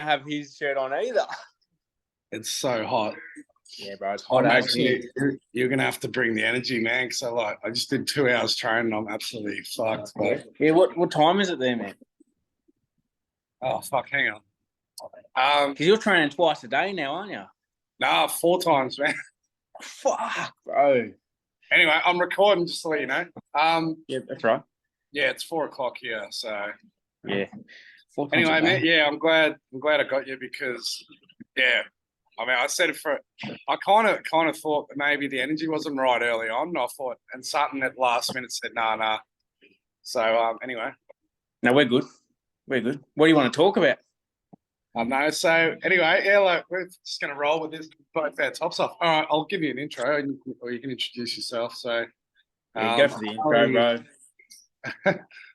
have his shirt on either. It's so hot. Yeah, bro, it's hot as here. You're gonna have to bring the energy, man. So like, I just did 2 hours training. I'm absolutely fucked. But Yeah, what time is it there, man? oh fuck, hang on. Because you're training twice a day now, aren't you? Nah, 4 times, man. Fuck, bro. Anyway, I'm recording just to let you know. Yeah, that's right. Yeah, it's 4 o'clock here. So yeah. Anyway, mate. Yeah, I'm glad I got you because yeah. I mean, I said it for. I kind of thought that maybe the energy wasn't right early on. I thought, and something at last minute said, nah. So anyway. No, we're good. We're good. What do you want to talk about? I know. So anyway, yeah, like we're just gonna roll with this, both our tops off. All right, I'll give you an intro, or you can introduce yourself. So go for the intro, bro.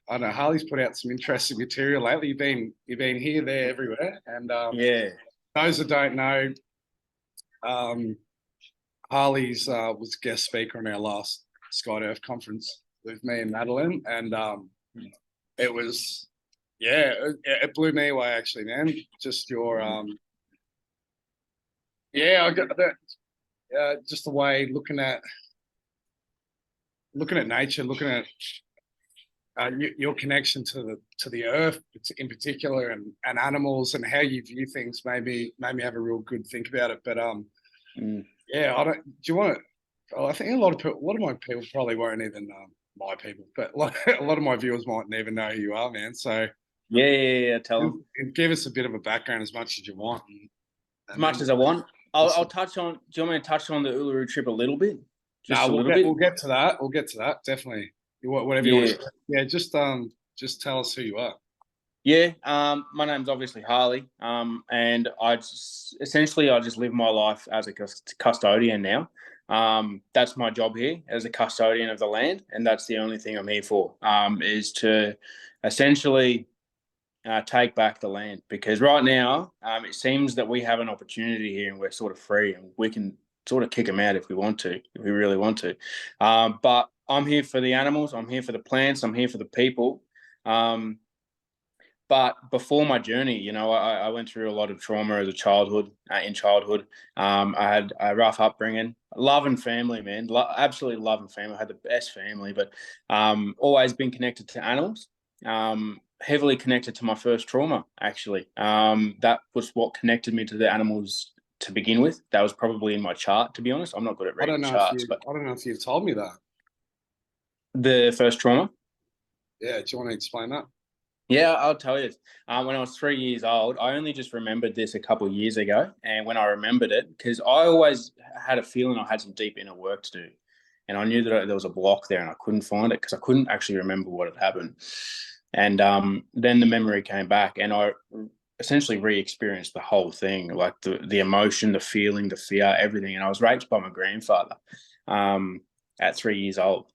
I know Harley's put out some interesting material lately. You've been here, there, everywhere, and yeah. Those that don't know, Harley's was guest speaker on our last Sky Earth conference with me and Madeline, and it was, yeah, it blew me away actually, man. Just your, I got that, just the way looking at nature, looking at your connection to the earth in particular, and animals, and how you view things made me have a real good think about it. But yeah, I don't. Do you want to? Oh, I think a lot of my people probably won't even my people, but a lot of my viewers might never know who you are, man. So yeah. Tell them. Give us a bit of a background as much as you want. As much as I want. I'll touch on. Do you want me to touch on the Uluru trip a little bit? We'll get to that. We'll get to that definitely. Whatever you want. Yeah, just tell us who you are. Yeah, my name's obviously Harley, and I just live my life as a custodian now. That's my job here as a custodian of the land, and that's the only thing I'm here for, is to essentially take back the land. Because right now, it seems that we have an opportunity here and we're sort of free and we can sort of kick them out if we want to, if we really want to. But I'm here for the animals, I'm here for the plants, I'm here for the people. But before my journey, I went through a lot of trauma as a childhood. I had a rough upbringing, loving family, man, absolutely loving family. I had the best family, but always been connected to animals. Heavily connected to my first trauma, actually. That was what connected me to the animals to begin with. That was probably in my chart, to be honest. I'm not good at reading charts. But I don't know if you've told me that. The first trauma? Yeah, do you want to explain that? Yeah, I'll tell you. When I was 3 years old, I only just remembered this a couple of years ago. And when I remembered it, because I always had a feeling I had some deep inner work to do. And I knew that there was a block there and I couldn't find it because I couldn't actually remember what had happened. And then the memory came back and I essentially re-experienced the whole thing, like the emotion, the feeling, the fear, everything. And I was raped by my grandfather at 3 years old.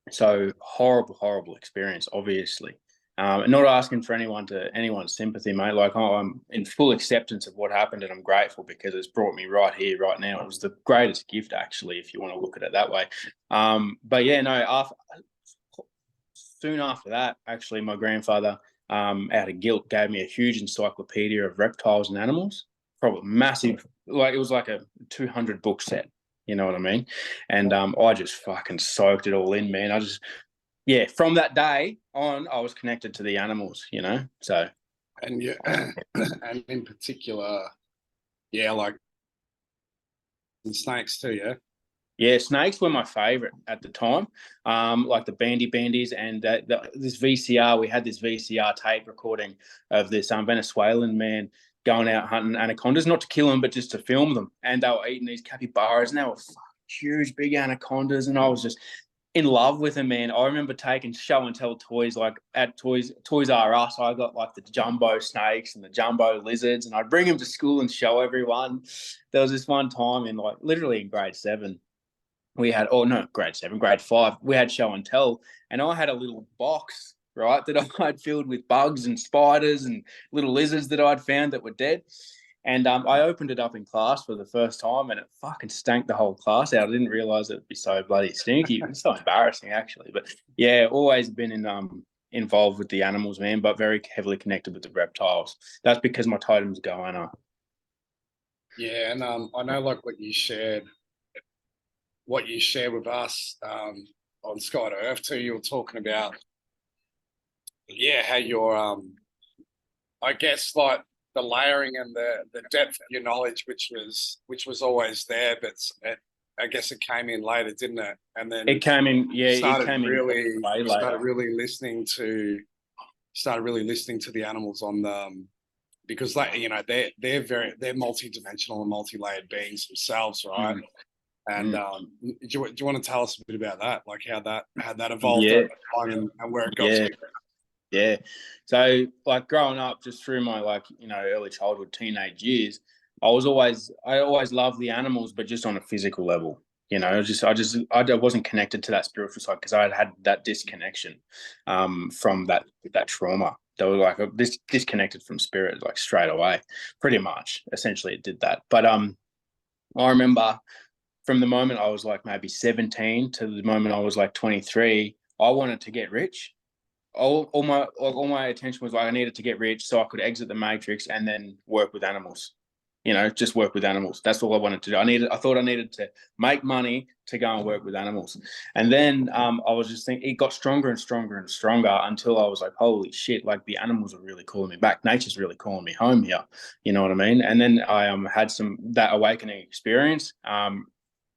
So horrible experience, obviously. Not asking for anyone's sympathy, mate. Like, I'm in full acceptance of what happened, and I'm grateful because it's brought me right here, right now. It was the greatest gift, actually, if you want to look at it that way. But yeah, no. Soon after that, actually, my grandfather, out of guilt, gave me a huge encyclopedia of reptiles and animals. Probably massive, like it was like a 200 book set. You know what I mean? And I just fucking soaked it all in, man. From that day on, I was connected to the animals, so. And and in particular, like snakes too, yeah? Yeah, snakes were my favourite at the time, like the bandies and this VCR. We had this VCR tape recording of this Venezuelan man going out hunting anacondas, not to kill them, but just to film them. And they were eating these capybaras, and they were huge, big anacondas, and I was just in love with them, man. I remember taking show and tell toys, like at Toys R Us. I got like the jumbo snakes and the jumbo lizards, and I'd bring them to school and show everyone. There was this one time literally in grade 7, grade 5, we had show and tell, and I had a little box, right, that I'd filled with bugs and spiders and little lizards that I'd found that were dead. And I opened it up in class for the first time, and it fucking stank the whole class out. I didn't realise it would be so bloody stinky. It was so embarrassing, actually. But yeah, always been in involved with the animals, man, but very heavily connected with the reptiles. That's because my totem's goanna. Yeah, and I know like what you shared with us on Sky to Earth too. You were talking about, yeah, how you're I guess like the layering and the depth of your knowledge, which was always there, but I guess it came in later, didn't it? And then It came in, yeah, started it came really in way started later. really listening to the animals on the because like they're multi-dimensional and multi-layered beings themselves, right? Mm. And do you want to tell us a bit about that, like how that evolved Yeah, over time and where it got yeah, to? yeah. So like growing up, just through my early childhood, teenage years, I always loved the animals, but just on a physical level. I wasn't connected to that spiritual side because I had that disconnection from that trauma. They were like this disconnected from spirit like straight away, pretty much. Essentially, it did that. But I remember from the moment I was like maybe 17 to the moment I was like 23, I wanted to get rich. All my attention was like I needed to get rich so I could exit the matrix and then work with animals. Just work with animals. That's all I wanted to do. I thought I needed to make money to go and work with animals. And then I was just thinking it got stronger and stronger and stronger until I was like, holy shit, like the animals are really calling me back. Nature's really calling me home here. You know what I mean? And then I had that awakening experience,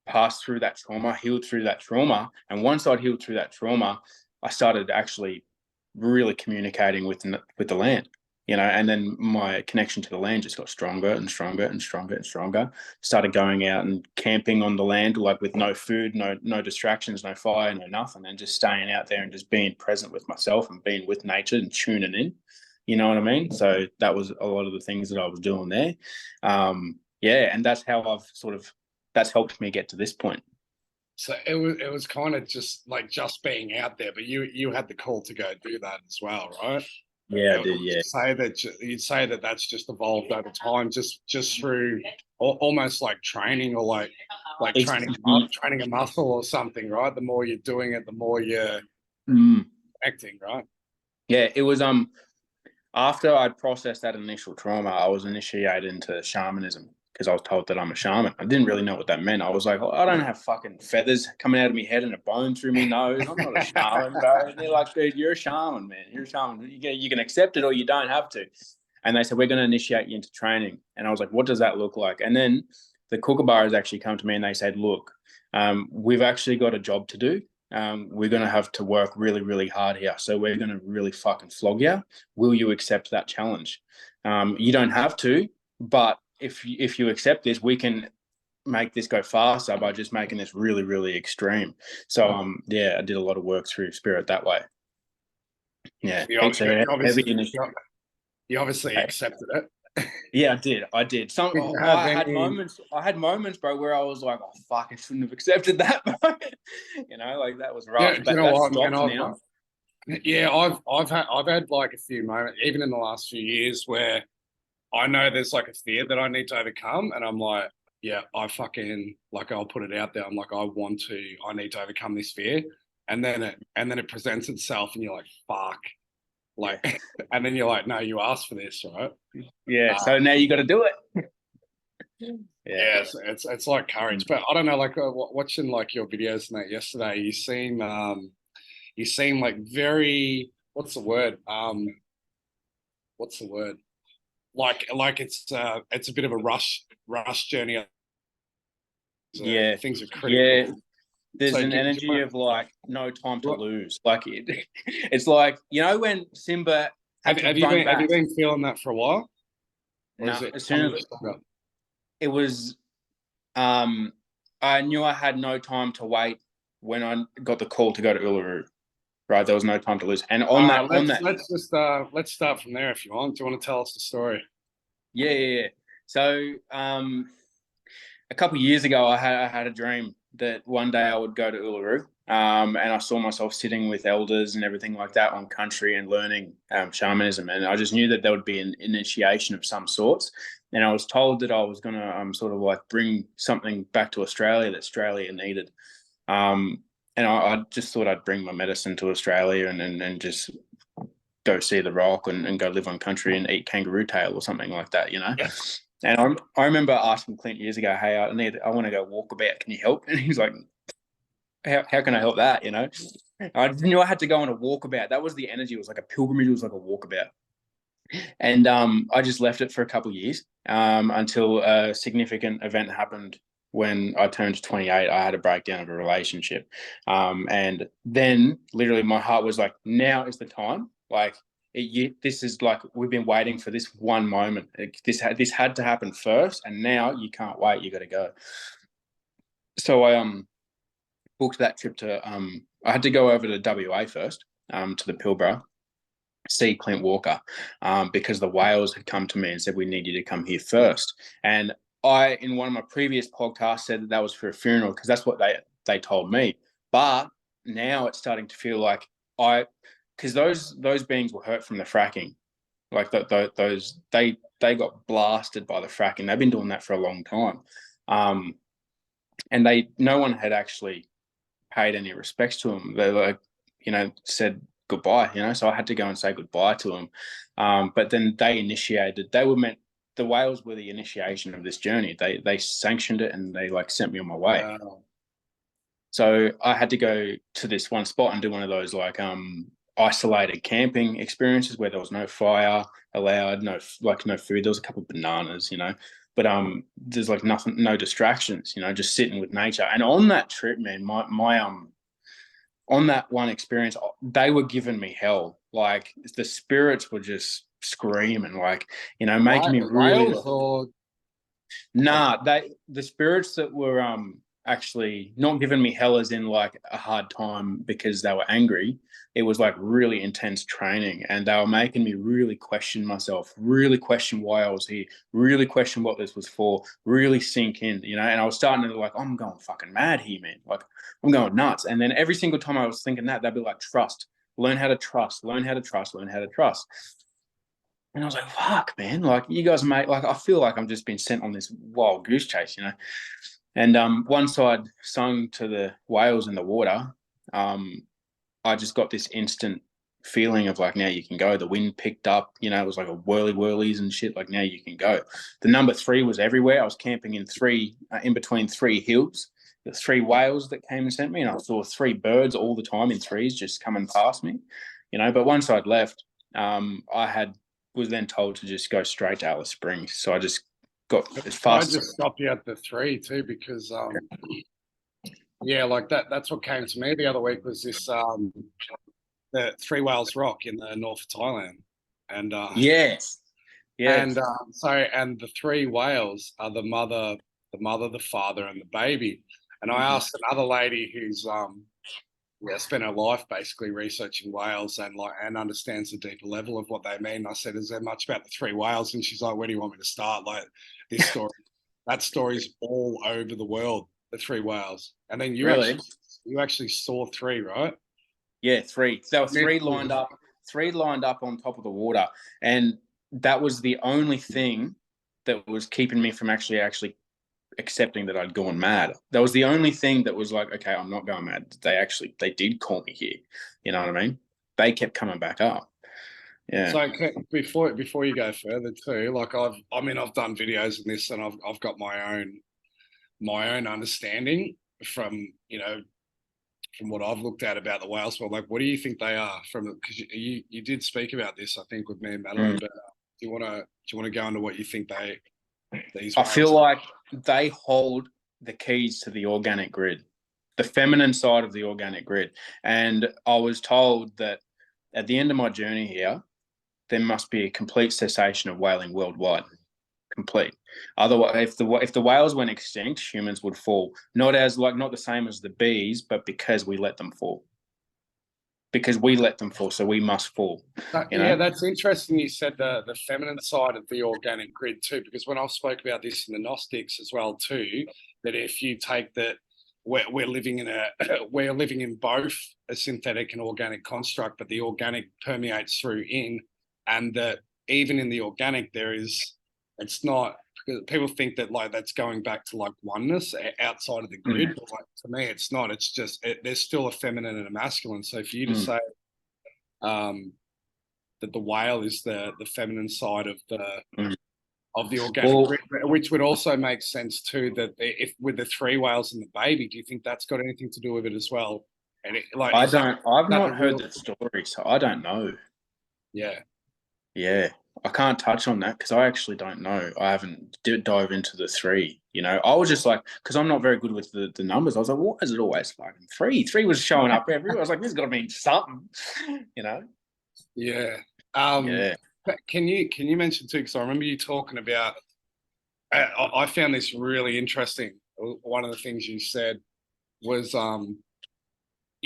passed through that trauma, healed through that trauma. And once I'd healed through that trauma, I started actually really communicating with the land, and then my connection to the land just got stronger and stronger and stronger and stronger. Started going out and camping on the land, like with no food, no distractions, no fire, no nothing, and just staying out there and just being present with myself and being with nature and tuning in. You know what I mean? So that was a lot of the things that I was doing there. Yeah, and that's how that's helped me get to this point. So it was kind of just being out there, but you had the call to go do that as well, right? Yeah, I did. Yeah. You'd say that that's just evolved over time, just through almost like training, or like training a muscle or something, right? The more you're doing it, the more you're acting, right? Yeah, it was after I'd processed that initial trauma, I was initiated into shamanism because I was told that I'm a shaman. I didn't really know what that meant. I was like, oh, I don't have fucking feathers coming out of my head and a bone through my nose. I'm not a shaman, bro. And they're like, dude, you're a shaman, man. You're a shaman. You can accept it or you don't have to. And they said, we're going to initiate you into training. And I was like, what does that look like? And then the kookaburras actually come to me and they said, look, we've actually got a job to do. We're going to have to work really, really hard here. So we're going to really fucking flog you. Will you accept that challenge? You don't have to, but if you accept this, we can make this go faster by just making this really, really extreme. So, yeah, I did a lot of work through spirit that way. Yeah. You obviously accepted it. Yeah, I did. I had moments, bro, where I was like, "Oh fuck, I shouldn't have accepted that." Like that was rough. Yeah, But you know that what, stopped man? now. Yeah, I've had like a few moments, even in the last few years, where I know there's like a fear that I need to overcome, and I'm like, yeah, I fucking like I'll put it out there. I'm like, I need to overcome this fear, and then it presents itself, and you're like, fuck, like, Yeah. and then you're like, no, you asked for this, right? Yeah. So now you got to do it. Yeah, it's like courage, but I don't know, like watching like your videos and that yesterday, you seem like very, what's the word? What's the word? Like it's a bit of a rush journey. Yeah. Things are critical. Yeah. There's So an energy of like no time to lose. Like it's like when Simba had to run have you back. been feeling that for a while, or is No, it as soon something as you still got? it was, I knew I had no time to wait when I got the call to go to Uluru. Right, there was no time to lose. And Let's start from there if you want. Do you want to tell us the story? Yeah. So, a couple of years ago, I had a dream that one day I would go to Uluru, and I saw myself sitting with elders and everything like that on country and learning shamanism. And I just knew that there would be an initiation of some sorts. And I was told that I was going to sort of like bring something back to Australia that Australia needed. And I just thought I'd bring my medicine to Australia and just go see the rock and go live on country and eat kangaroo tail or something like that, you know. Yeah. And I remember asking Clint years ago, hey, I want to go walk about, can you help? And he's like, how can I help that, you know? I knew I had to go on a walkabout. That was the energy. It was like a pilgrimage. It was like a walkabout. And I just left it for a couple of years until a significant event happened when I turned 28. I had a breakdown of a relationship. And then literally my heart was like, now is the time. Like, this is like, we've been waiting for this one moment. This had to happen first, and now you can't wait. You got to go. So I booked that trip to, I had to go over to WA first, to the Pilbara, see Clint Walker, because the whales had come to me and said, we need you to come here first. And I, in one of my previous podcasts, said that was for a funeral because that's what they told me. But now it's starting to feel like because those beings were hurt from the fracking. Like those, they got blasted by the fracking. They've been doing that for a long time. And no one had actually paid any respects to them. They like, said goodbye, so I had to go and say goodbye to them. But then the whales were the initiation of this journey. They sanctioned it and they like sent me on my way. Wow. So I had to go to this one spot and do one of those like isolated camping experiences where there was no fire allowed, no food. There was a couple of bananas, but there's like nothing, no distractions, just sitting with nature. And on that trip, man, on that one experience, they were giving me hell. Like the spirits were just screaming, like, making me really. Nah, the spirits that were actually not giving me hell as in like a hard time because they were angry. It was like really intense training, and they were making me really question myself, really question why I was here, really question what this was for, really sink in, and I was starting to like, I'm going fucking mad here, man. Like I'm going nuts. And then every single time I was thinking that, they'd be like, trust, learn how to trust, learn how to trust, learn how to trust. And I was like, fuck, man, like you guys like, I feel like I'm just being sent on this wild goose chase, And once I'd sung to the whales in the water, I just got this instant feeling of like, now you can go. The wind picked up, it was like a whirlies and shit. Like now you can go. The number 3 was everywhere. I was camping in between 3 hills. The 3 whales that came and sent me, and I saw 3 birds all the time in threes just coming past me, But once I'd left, was then told to just go straight to Alice Springs. So I just got as fast. I just stopped you at the 3 too, because like that's what came to me the other week was this the 3 Whales Rock in the north of Thailand. And yes. And and the 3 whales are the mother, the father, and the baby. And I asked another lady who's spent her life basically researching whales and understands the deeper level of what they mean. I said, is there much about the 3 whales? And she's like, where do you want me to start? Like this story, that story's all over the world, the 3 whales. And then you actually saw 3, right? Yeah, 3. There were 3 lined up, 3 lined up on top of the water. And that was the only thing that was keeping me from actually accepting that I'd gone mad. That was the only thing that was like, okay, I'm not going mad. They did call me here. You know what I mean? They kept coming back up. Yeah. So before you go further too, like I've done videos in this, and I've got my own understanding from from what I've looked at about the whales. But like, what do you think they are? Because you did speak about this, I think, with me and Madeline. But do you want to go into what you think these? I feel like they hold the keys to the organic grid, the feminine side of the organic grid. And I was told that at the end of my journey here, there must be a complete cessation of whaling worldwide. Complete. Otherwise, if the whales went extinct, humans would fall. Not the same as the bees, but because we let them fall. Because we let them fall, so we must fall. Yeah, that's interesting. You said the feminine side of the organic grid too, because when I've spoke about this in the Gnostics as well too, that if you take that we're living in both a synthetic and organic construct, but the organic permeates through and that even in the organic it's not, because people think that like that's going back to like oneness outside of the grid. But like, to me, it's not. It's just there's still a feminine and a masculine. So for you to say the the whale is the feminine side of Mm. the organic, Well, which would also make sense too. That if with the 3 whales and the baby, do you think that's got anything to do with it as well? And I don't. I've that the not heard real? that story, so I don't know. Yeah, Yeah, I can't touch on that because I actually don't know. I haven't dive into the 3. You know, I was just like, because I'm not very good with the numbers. I was like, what is it always fucking 3? 3 was showing up everywhere. I was like, this has got to mean something. You know? yeah. Yeah. Can you mention too? Because I remember you talking about. I found this really interesting. One of the things you said was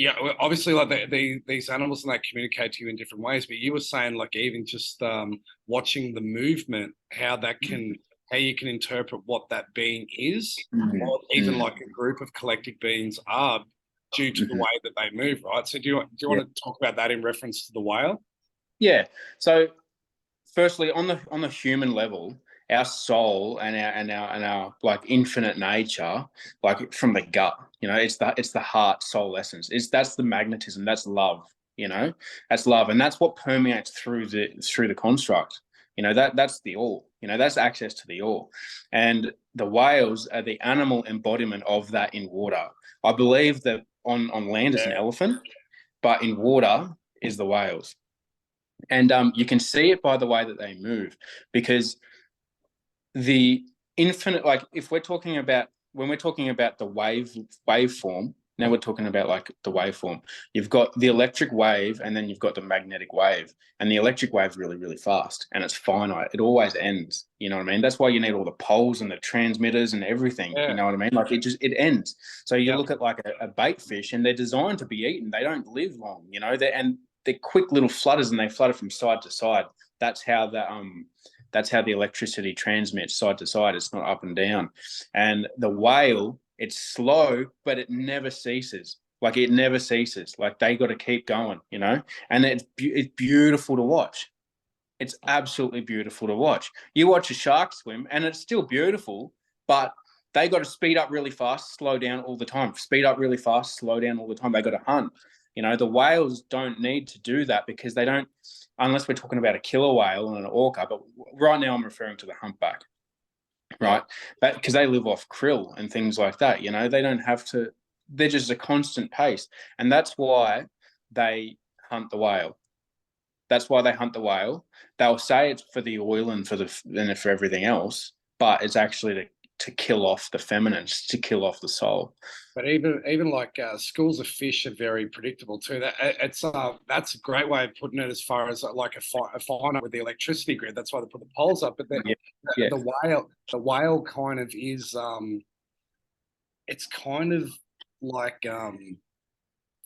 yeah, well, obviously, like these animals and they communicate to you in different ways. But you were saying, like, even just watching the movement, how you can interpret what that being is, Mm. or even Mm. like a group of collective beings are due to the Mhm. way that they move, right? So, do you Yeah. want to talk about that in reference to the whale? Yeah. So firstly, on the human level, our soul and our like infinite nature, like from the gut, you know, it's the heart soul essence. That's the magnetism. That's love. You know, that's love, and that's what permeates through the construct. You know, that's the all. You know, that's access to the all, and the whales are the animal embodiment of that in water. I believe that on land is an Yeah, elephant, but in water is the whales. And you can see it by the way that they move, because the infinite, like if we're talking about when we're talking about the waveform, now we're talking about like the waveform. You've got the electric wave, and then you've got the magnetic wave, and the electric wave's really really fast, and it's finite. It always ends. You know what I mean? That's why you need all the poles and the transmitters and everything. You yeah, know what I mean? Like it ends. So you yeah. look at like a bait fish, and they're designed to be eaten. They don't live long. You know, they're quick little flutters, and they flutter from side to side. That's how the electricity transmits side to side. It's not up and down. And the whale, it's slow, but it never ceases. Like it never ceases. Like they got to keep going, you know. And it's beautiful to watch. It's absolutely beautiful to watch. You watch a shark swim, and it's still beautiful, but they got to speed up really fast, slow down all the time. Speed up really fast, slow down all the time. They got to hunt. You know, the whales don't need to do that because they don't, unless we're talking about a killer whale and an orca. But right now, I'm referring to the humpback, Yeah. right? Because they live off krill and things like that. You know, they don't have to. They're just a constant pace, and that's why they hunt the whale. That's why they hunt the whale. They'll say it's for the oil and for everything else, but it's actually to kill off the feminines, to kill off the soul. But even like schools of fish are very predictable too. That's a great way of putting it. As far as like a finite with the electricity grid, that's why they put the poles up. But Yeah, yeah, the whale kind of is it's kind of like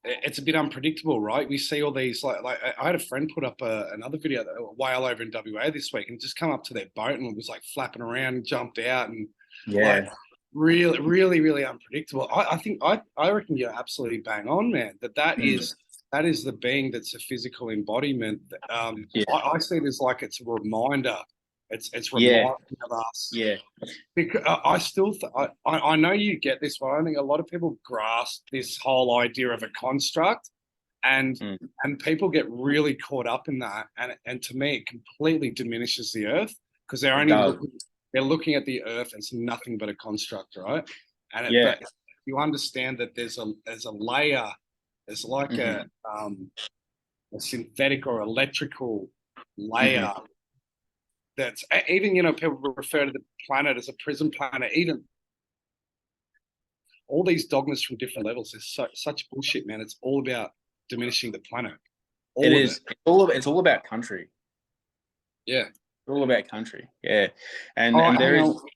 it's a bit unpredictable, right? We see all these like I had a friend put up another video, a whale over in WA this week, and just come up to their boat and was like flapping around, and jumped out, and like yeah. really, really, really unpredictable. I think I reckon you're absolutely bang on, man. Mm. That is the being that's a physical embodiment. Yeah, I see it as like it's a reminder. It's yeah, reminding of us yeah. because I still I know you get this, but I think a lot of people grasp this whole idea of a construct, and Mm. people get really caught up in that, and to me it completely diminishes the earth because It does. they're looking at the earth as nothing but a construct, right? Yeah. But you understand that there's a layer, there's like Hmm. a synthetic or electrical Hmm. layer that's even people refer to the planet as a prison planet. Even all these dogmas from different levels is such bullshit, man. It's all about diminishing the planet, It all of it. is. It's all about country. Yeah. It's all about country. Yeah, Oh, and there hang is. on.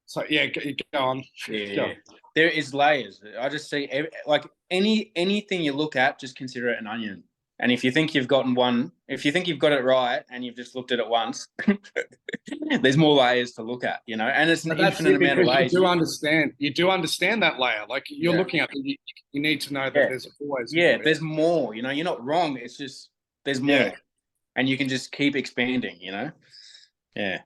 So yeah, go on. Go Yeah, on. there is layers. I just see like anything you look at, just consider it an onion. And if you think you've gotten one, if you think you've got it right, and you've just looked at it once, there's more layers to look at, you know. And it's an But that's infinite it amount of because layers. you do understand that layer. Like you're Yeah, looking at it, you need to know that yeah, there's always yeah. more. There's more. You know, you're not wrong. It's just there's Yeah. more, and you can just keep expanding. You know. Yeah.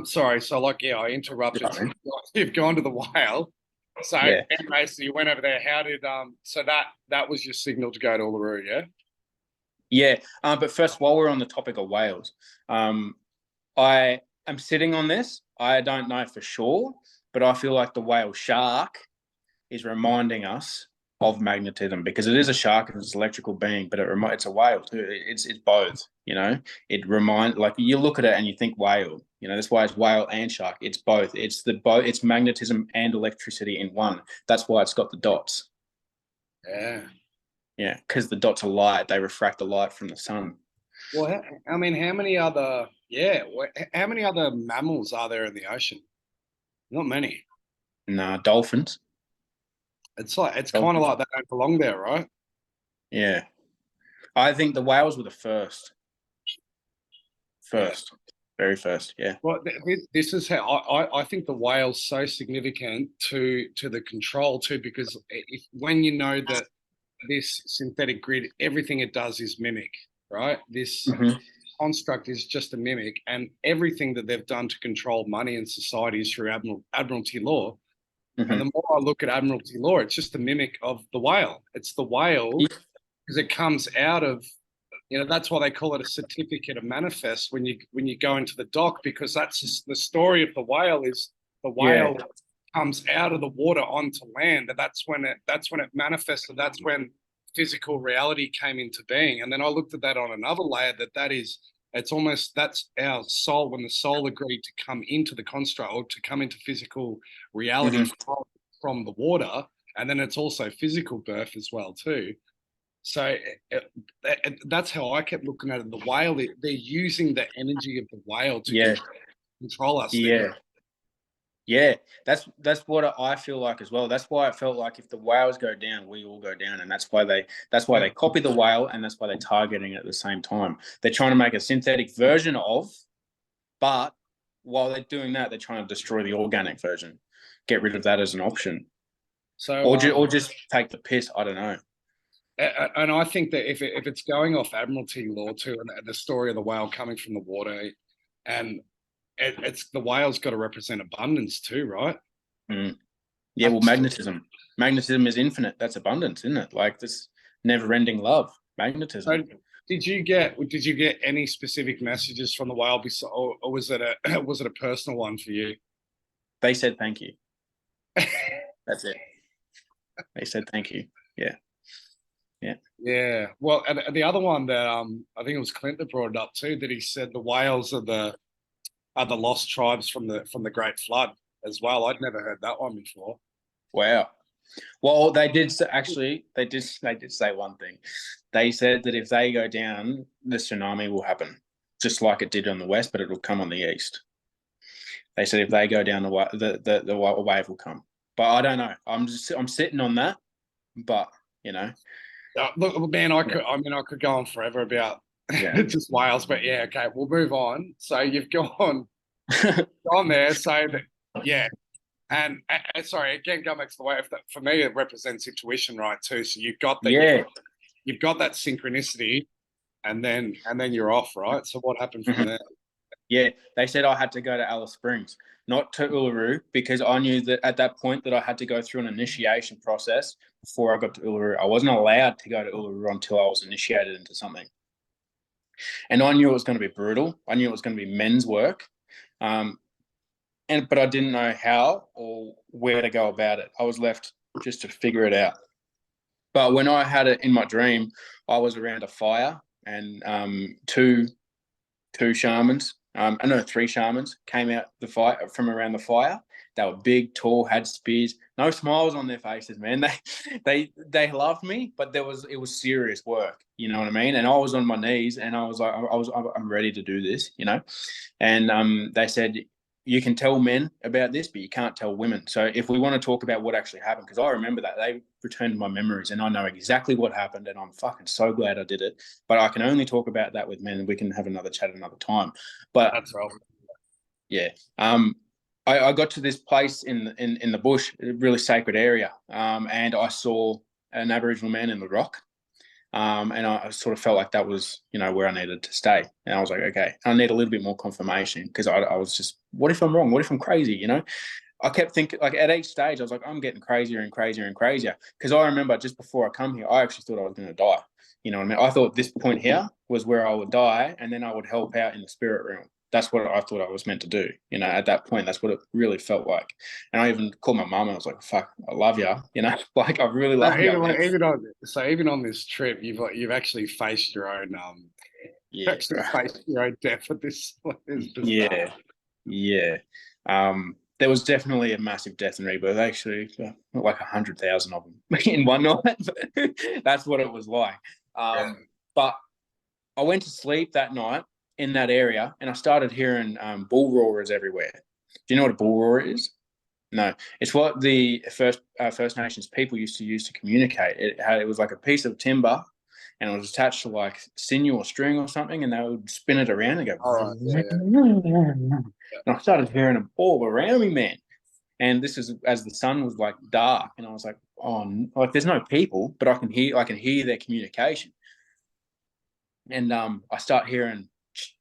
Sorry. So like, yeah, I interrupted. Right, man. You've gone to the whale. So Yeah. anyway, so you went over there. How did so that was your signal to go to Uluru? Yeah. Yeah. But first, while we're on the topic of whales, I am sitting on this. I don't know for sure, but I feel like the whale shark is reminding us of magnetism, because it is a shark and it's an electrical being, but it's a whale too. It's both. Like you look at it and you think whale. That's why it's whale and shark. It's both. It's magnetism and electricity in one. That's why it's got the dots. Yeah. Yeah, because the dots are light. They refract the light from the sun. Well, I mean, how many other mammals are there in the ocean? Not many. Nah, dolphins. It's kind of Dolphins. like they don't belong there, right? Yeah, I think the whales were the first. Yeah. First, very first. Yeah. Well, this is how I think the whale's so significant to the control too, because when you know that this synthetic grid, everything it does is mimic, right? This Mm-hmm. construct is just a mimic, and everything that they've done to control money and society is through admiralty law. And Mm-hmm. the more I look at admiralty law, it's just a mimic of the whale. It's the whale because it comes out of, that's why they call it a certificate of manifest when you go into the dock, because that's just the story of the whale. Is the Yeah. whale comes out of the water onto land, and that's when it manifested. That's when physical reality came into being. And then I looked at that on another layer, that's our soul, when the soul agreed to come into the construct, or to come into physical reality Mm-hmm. from the water. And then it's also physical birth as well too. So that's how I kept looking at it. The whale, they're using the energy of the whale to Yeah. control us. Yeah. Yeah, that's what I feel like as well. That's why I felt like if the whales go down, we all go down, and that's why they copy the whale, and that's why they're targeting it at the same time. They're trying to make a synthetic version of, but while they're doing that, they're trying to destroy the organic version, get rid of that as an option, So, or just take the piss. I don't know. and I think that if it's going off admiralty law too, and the story of the whale coming from the water, and it's the whale's got to represent abundance too, right? Mm. Yeah, well, magnetism. Magnetism is infinite. That's abundance, isn't it? Like this never-ending love. So Magnetism. did you get any specific messages from the whale, or was it a was it a personal one for you? They said thank you. That's it. They said thank you. Yeah. Yeah. Yeah. Well, and the other one that I think it was Clint that brought it up too, that he said the whales are the lost tribes from the Great Flood as well. I'd never heard that one before. Wow. Well, they did say one thing. They said that if they go down, the tsunami will happen, just like it did on the west, but it will come on the east. They said if they go down, the wave will come. But I don't know. I'm sitting on that, but you know, Look, man, I yeah, could go on forever about yeah. just whales, but yeah, okay, we'll move on. So you've gone there, so that, yeah. And sorry, again, going back to the wave. For me, it represents intuition, right? Too. So Yeah. you've got that synchronicity, and then you're off, right? So what happened from Mhm. there? Yeah, they said I had to go to Alice Springs, not to Uluru, because I knew that at that point that I had to go through an initiation process before I got to Uluru. I wasn't allowed to go to Uluru until I was initiated into something. And I knew it was going to be brutal. I knew it was going to be men's work. Um, but I didn't know how or where to go about it. I was left just to figure it out. But when I had it in my dream, I was around a fire, and two shamans, I know three shamans came out the fire from around the fire. They were big, tall, had spears, no smiles on their faces, man. They loved me, but it was serious work. You know what I mean? And I was on my knees, and I was like, I'm ready to do this, you know. And they said, you can tell men about this, but you can't tell women. So if we want to talk about what actually happened, because I remember that, they returned my memories, and I know exactly what happened, and I'm fucking so glad I did it. But I can only talk about that with men, and we can have another chat another time. But That's right. yeah, I got to this place in the bush, a really sacred area, and I saw an Aboriginal man in the rock. And I sort of felt like that was, where I needed to stay. And I was like, okay, I need a little bit more confirmation, because I was just, what if I'm wrong? What if I'm crazy? I kept thinking, like at each stage, I was like, I'm getting crazier and crazier and crazier. Because I remember just before I come here, I actually thought I was going to die. You know what I mean? I thought this point here was where I would die, and then I would help out in the spirit realm. That's what I thought I was meant to do. You know, at that point, that's what it really felt like. And I even called my mum and I was like, fuck, I love you. You know, like I really love you. Even on this trip, you've actually faced your own Yeah, actually faced your own death at this. Is yeah, yeah. There was definitely a massive death and rebirth. Actually, like 100,000 of them in one night. That's what it was like. But I went to sleep that night in that area, and I started hearing bull roarers everywhere. Do you know what a bull roarer is? No, it's what the First Nations people used to use to communicate. It was like a piece of timber, and it was attached to like sinew or string or something, and they would spin it around and go. All right, And I started hearing them all around me, man. And this is as the sun was like dark, and I was like, oh, like there's no people, but I can hear their communication. And I start hearing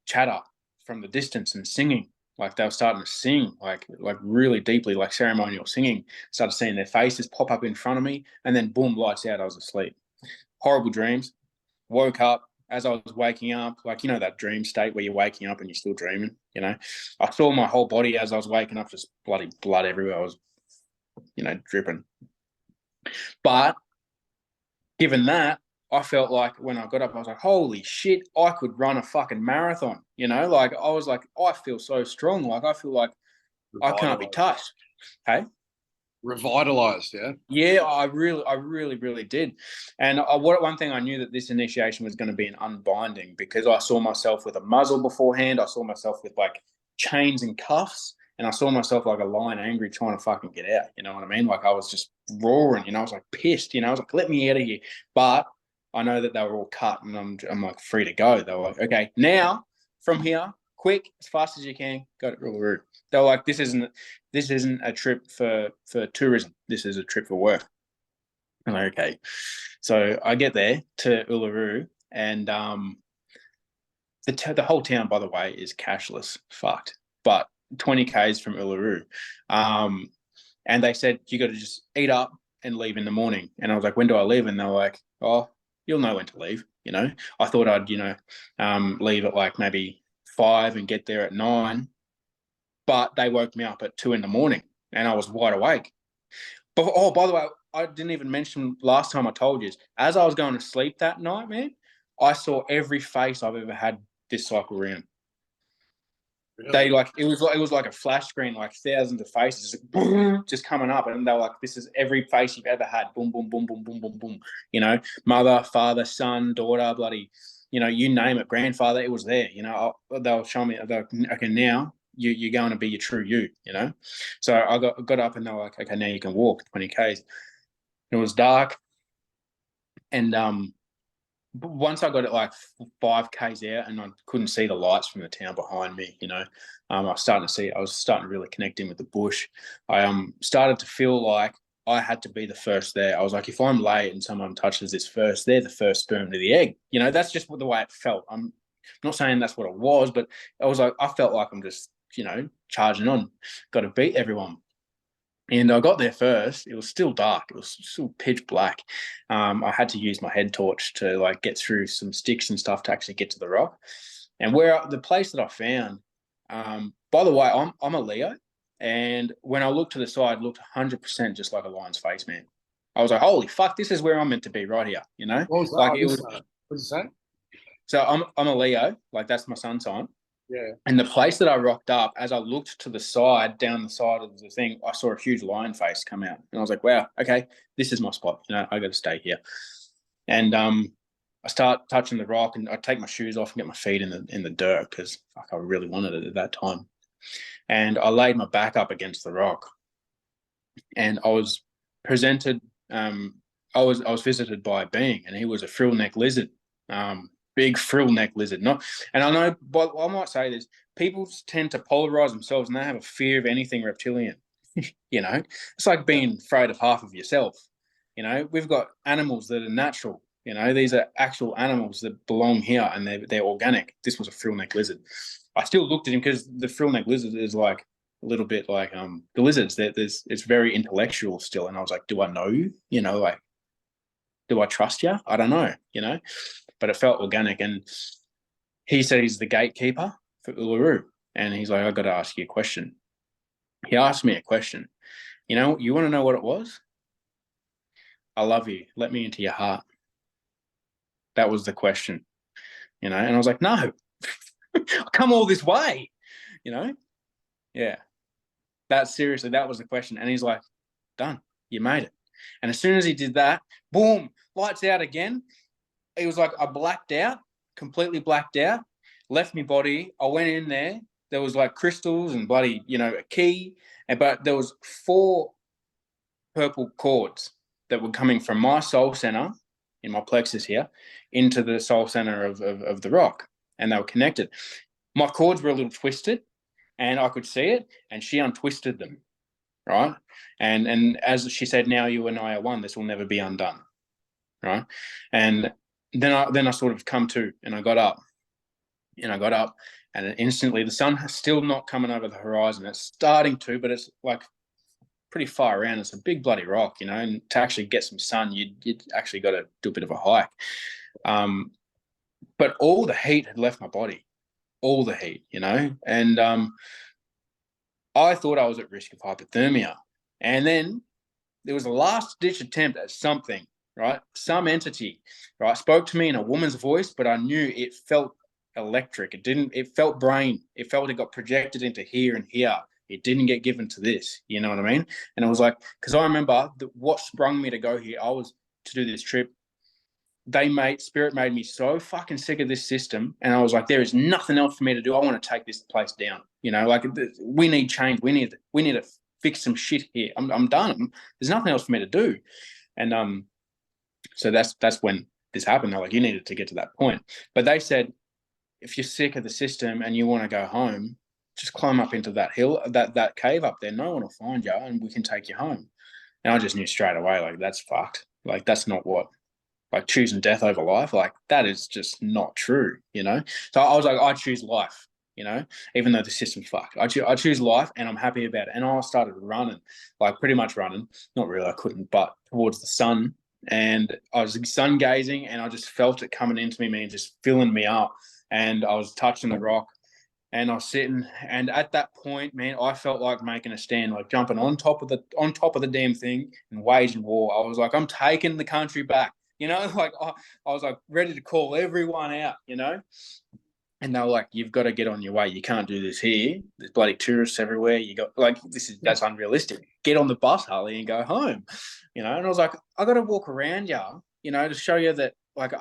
chatter from the distance and singing. Like they were starting to sing, like really deeply, like ceremonial singing. Started seeing their faces pop up in front of me, and then boom, lights out. I was asleep. Horrible dreams. Woke up as I was waking up, like you know that dream state where you're waking up and you're still dreaming. You know, I saw my whole body as I was waking up, just bloody blood everywhere. I was, dripping. But given that, I felt like when I got up, I was like, holy shit, I could run a fucking marathon. You know, like I was like, I feel so strong. Like I feel like I can't be touched. Hey? Revitalized, yeah. Yeah, I really did. And one thing I knew that this initiation was going to be an unbinding, because I saw myself with a muzzle beforehand. I saw myself with like chains and cuffs, and I saw myself like a lion angry trying to fucking get out. You know what I mean? Like I was just roaring. You know, I was like pissed. You know, I was like, let me out of here. But I know that they were all cut, and I'm like free to go. They were like, okay, now from here, quick, as fast as you can, go to Uluru. They were like, this isn't a trip for tourism. This is a trip for work. I'm like, okay. So I get there to Uluru, and the whole town, by the way, is cashless. Fucked. But 20 k's from Uluru, and they said you got to just eat up and leave in the morning. And I was like, when do I leave? And they were like, oh, you'll know when to leave. You know, I thought I'd leave at like maybe 5 and get there at 9. But they woke me up at 2 a.m, and I was wide awake. But by the way, I didn't even mention last time I told you, as I was going to sleep that night, man, I saw every face I've ever had this cycle round. Really? They like it was like a flash screen, like thousands of faces just coming up, and they were like, "This is every face you've ever had." Boom, boom, boom, boom, boom, boom, boom. You know, mother, father, son, daughter, bloody, you name it, grandfather. It was there. You know, they'll show me. Okay, now you're going to be your true you. You know, so I got up, and they were like, "Okay, now you can walk 20 k's." It was dark, and once I got it like 5 k's out, and I couldn't see the lights from the town behind me, I was starting to really connect in with the bush. I started to feel like I had to be the first there. I was like, if I'm late and someone touches this first, they're the first sperm to the egg. That's just the way it felt. I'm not saying that's what it was, but I was like, I felt like I'm just, charging on, got to beat everyone. And I got there first. It was still dark. It was still pitch black. I had to use my head torch to like get through some sticks and stuff to actually get to the rock. And the place that I found, by the way, I'm a Leo, and when I looked to the side, it looked 100% just like a lion's face, man. I was like, holy fuck, this is where I'm meant to be, right here. What was that? Like it was. What did you say? So I'm a Leo, like that's my sun sign. Yeah. And the place that I rocked up, as I looked to the side, down the side of the thing, I saw a huge lion face come out. And I was like, wow, okay, this is my spot. I got to stay here. And I start touching the rock, and I take my shoes off and get my feet in the dirt, because I really wanted it at that time. And I laid my back up against the rock. And I was presented, I was visited by a being, and he was a frill neck lizard. Big frill neck lizard. And I know, but I might say this, people tend to polarize themselves, and they have a fear of anything reptilian. It's like being afraid of half of yourself. We've got animals that are natural. These are actual animals that belong here, and they're organic. This was a frill neck lizard. I still looked at him because the frill neck lizard is like little bit like the lizards. It's very intellectual still, and I was like, do I know you? You know, like, do I trust you? I don't know, you know, but it felt organic. And he said he's the gatekeeper for Uluru, and he's like, I got to ask you a question. He asked me a question. You know, you want to know what it was? I love you. Let me into your heart. That was the question, you know. And I was like, no, I've come all this way, you know. Yeah, that seriously, that was the question. And he's like, done. You made it. And as soon as he did that, boom, lights out again. It was like I blacked out, completely blacked out, left my body. I went in there. There was like crystals and bloody, you know, a key. But there was 4 purple cords that were coming from my soul center in my plexus here into the soul center of the rock. And they were connected. My cords were a little twisted and I could see it, and she untwisted them. Right. And as she said, now you and I are one, this will never be undone. Right. And then I sort of come to, and I got up and instantly the sun is still not coming over the horizon. It's starting to, but it's like pretty far around. It's a big bloody rock, you know, and to actually get some sun, you'd actually got to do a bit of a hike. But all the heat had left my body, all the heat, you know, and I thought I was at risk of hypothermia. And then there was a last ditch attempt at something, right? Some entity, right, spoke to me in a woman's voice, but I knew it felt electric. It felt brain. It felt it got projected into here and here. It didn't get given to this, you know what I mean? And it was like, because I remember what sprung me to go here, I was to do this trip. Spirit made me so fucking sick of this system. And I was like, there is nothing else for me to do. I want to take this place down. You know, like we need change. We need to fix some shit here. I'm done. There's nothing else for me to do. And so that's when this happened. They're like, you needed to get to that point. But they said, if you're sick of the system and you want to go home, just climb up into that hill, that cave up there. No one will find you, and we can take you home. And I just knew straight away, like, that's fucked. Like, that's not what, like, choosing death over life, like, that is just not true, you know? So I was like, I choose life, you know, even though the system's fucked. I choose life, and I'm happy about it. And I started running, like, pretty much running. Not really, I couldn't, but towards the sun. And I was sun gazing, and I just felt it coming into me, man, just filling me up. And I was touching the rock, and I was sitting. And at that point, man, I felt like making a stand, like jumping on top of the damn thing and waging war. I was like, I'm taking the country back. You know, like I was like ready to call everyone out, you know. And they were like, you've got to get on your way. You can't do this here. There's bloody tourists everywhere. You got like that's unrealistic. Get on the bus, Harley, and go home. You know, and I was like, I got to walk around you know, to show you that like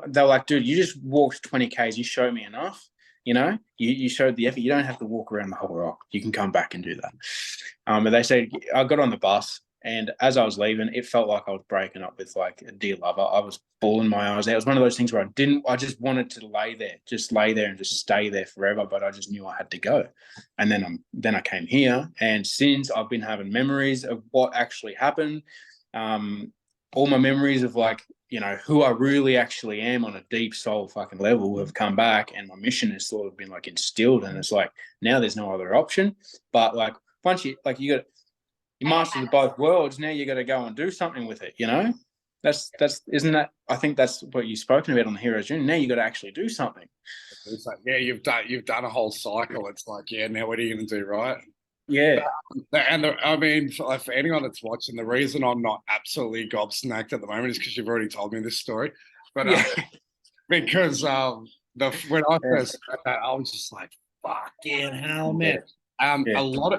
they were like, dude, you just walked 20 Ks. You showed me enough. You know, you showed the effort. You don't have to walk around the whole rock. You can come back and do that. But they said, I got on the bus, and as I was leaving, it felt like I was breaking up with like a dear lover. I was bawling my eyes out. It was one of those things where I just wanted to lay there and just stay there forever. But I just knew I had to go. And then I came here, and since I've been having memories of what actually happened. All my memories of like, you know, who I really actually am on a deep soul fucking level have come back, and my mission has sort of been like instilled. And it's like, now there's no other option. But like, once you master both worlds, now you got to go and do something with it, you know? Isn't that, I think that's what you've spoken about on the Hero's Journey. Now you got to actually do something. It's like, yeah, you've done a whole cycle. It's like, yeah, now what are you going to do, right? Yeah. I mean, for anyone that's watching, the reason I'm not absolutely gobsmacked at the moment is because you've already told me this story. But yeah. because when I first heard that, I was just like, fucking hell, man. A lot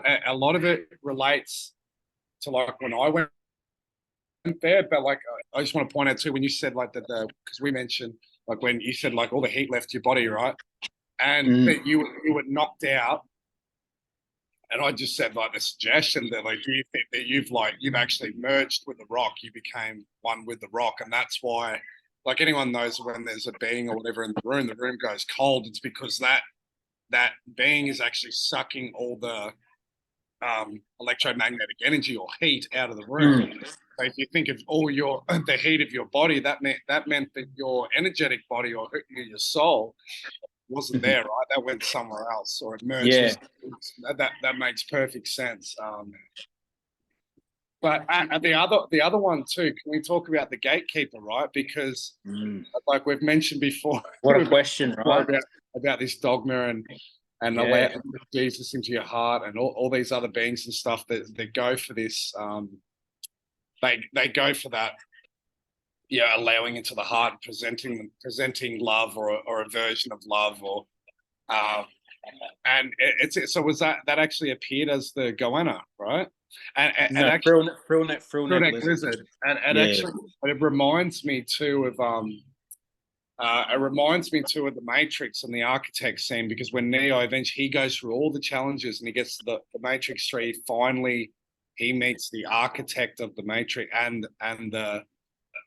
of it relates to like when I went there, but like I just want to point out too, when you said like that, because we mentioned like when you said like all the heat left your body, right? And that you were knocked out. And I just said like the suggestion that like, do you think that you've actually merged with the rock? You became one with the rock, and that's why, like anyone knows, when there's a being or whatever in the room goes cold. It's because that being is actually sucking all the electromagnetic energy or heat out of the room. So if you think of all the heat of your body, that meant that your energetic body or your soul wasn't there, right? That went somewhere else or it merged. Yeah. That makes perfect sense. But the other one too, can we talk about the gatekeeper, right? Because like we've mentioned before, What a question, right? about this dogma and Yeah. allow Jesus into your heart and all these other beings and stuff that go for this. They go for that, yeah, allowing into the heart, presenting love or a version of love, or and so was that actually appeared as the goanna, right? And No, actually, frillneck lizard, and Yeah. actually, it reminds me too of the Matrix and the architect scene, because when Neo eventually he goes through all the challenges and he gets to the Matrix 3, finally he meets the architect of the Matrix and the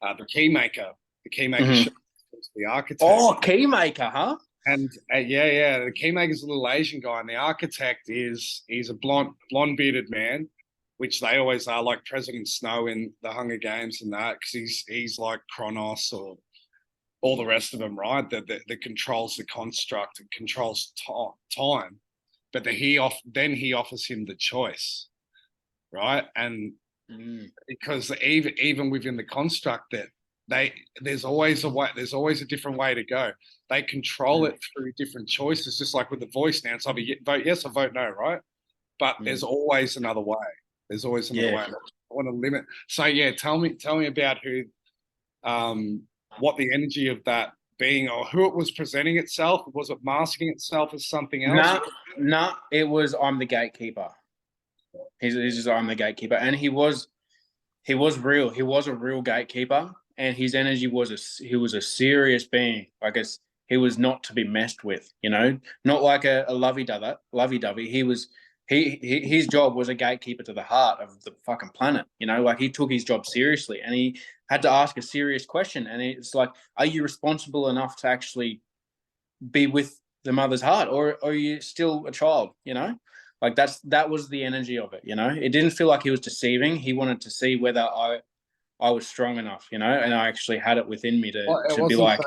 keymaker. The keymaker the architect. Oh, keymaker, huh? And yeah, the keymaker's a little Asian guy, and the architect he's a blonde bearded man, which they always are, like President Snow in the Hunger Games and that, because he's like Kronos or all the rest of them, right? That controls the construct and controls time, but he offers him the choice, right? And because even within the construct that there's always a different way to go. They control it through different choices, just like with the voice now. It's either vote yes or vote no, right? But there's always another way. There's always another way. I want to limit. So yeah, tell me about who, what the energy of that being, or who it was presenting itself. Was it masking itself as something else? No, it was I'm the gatekeeper. He's just I'm the gatekeeper, and he was real. He was a real gatekeeper, and his energy he was a serious being. Like he was not to be messed with. You know, not like a lovey-dovey. His job was a gatekeeper to the heart of the fucking planet. You know, like he took his job seriously, and he had to ask a serious question. And it's like, are you responsible enough to actually be with the mother's heart, or are you still a child? You know, like that was the energy of it. You know, it didn't feel like he was deceiving. He wanted to see whether I was strong enough, you know, and I actually had it within me to be like,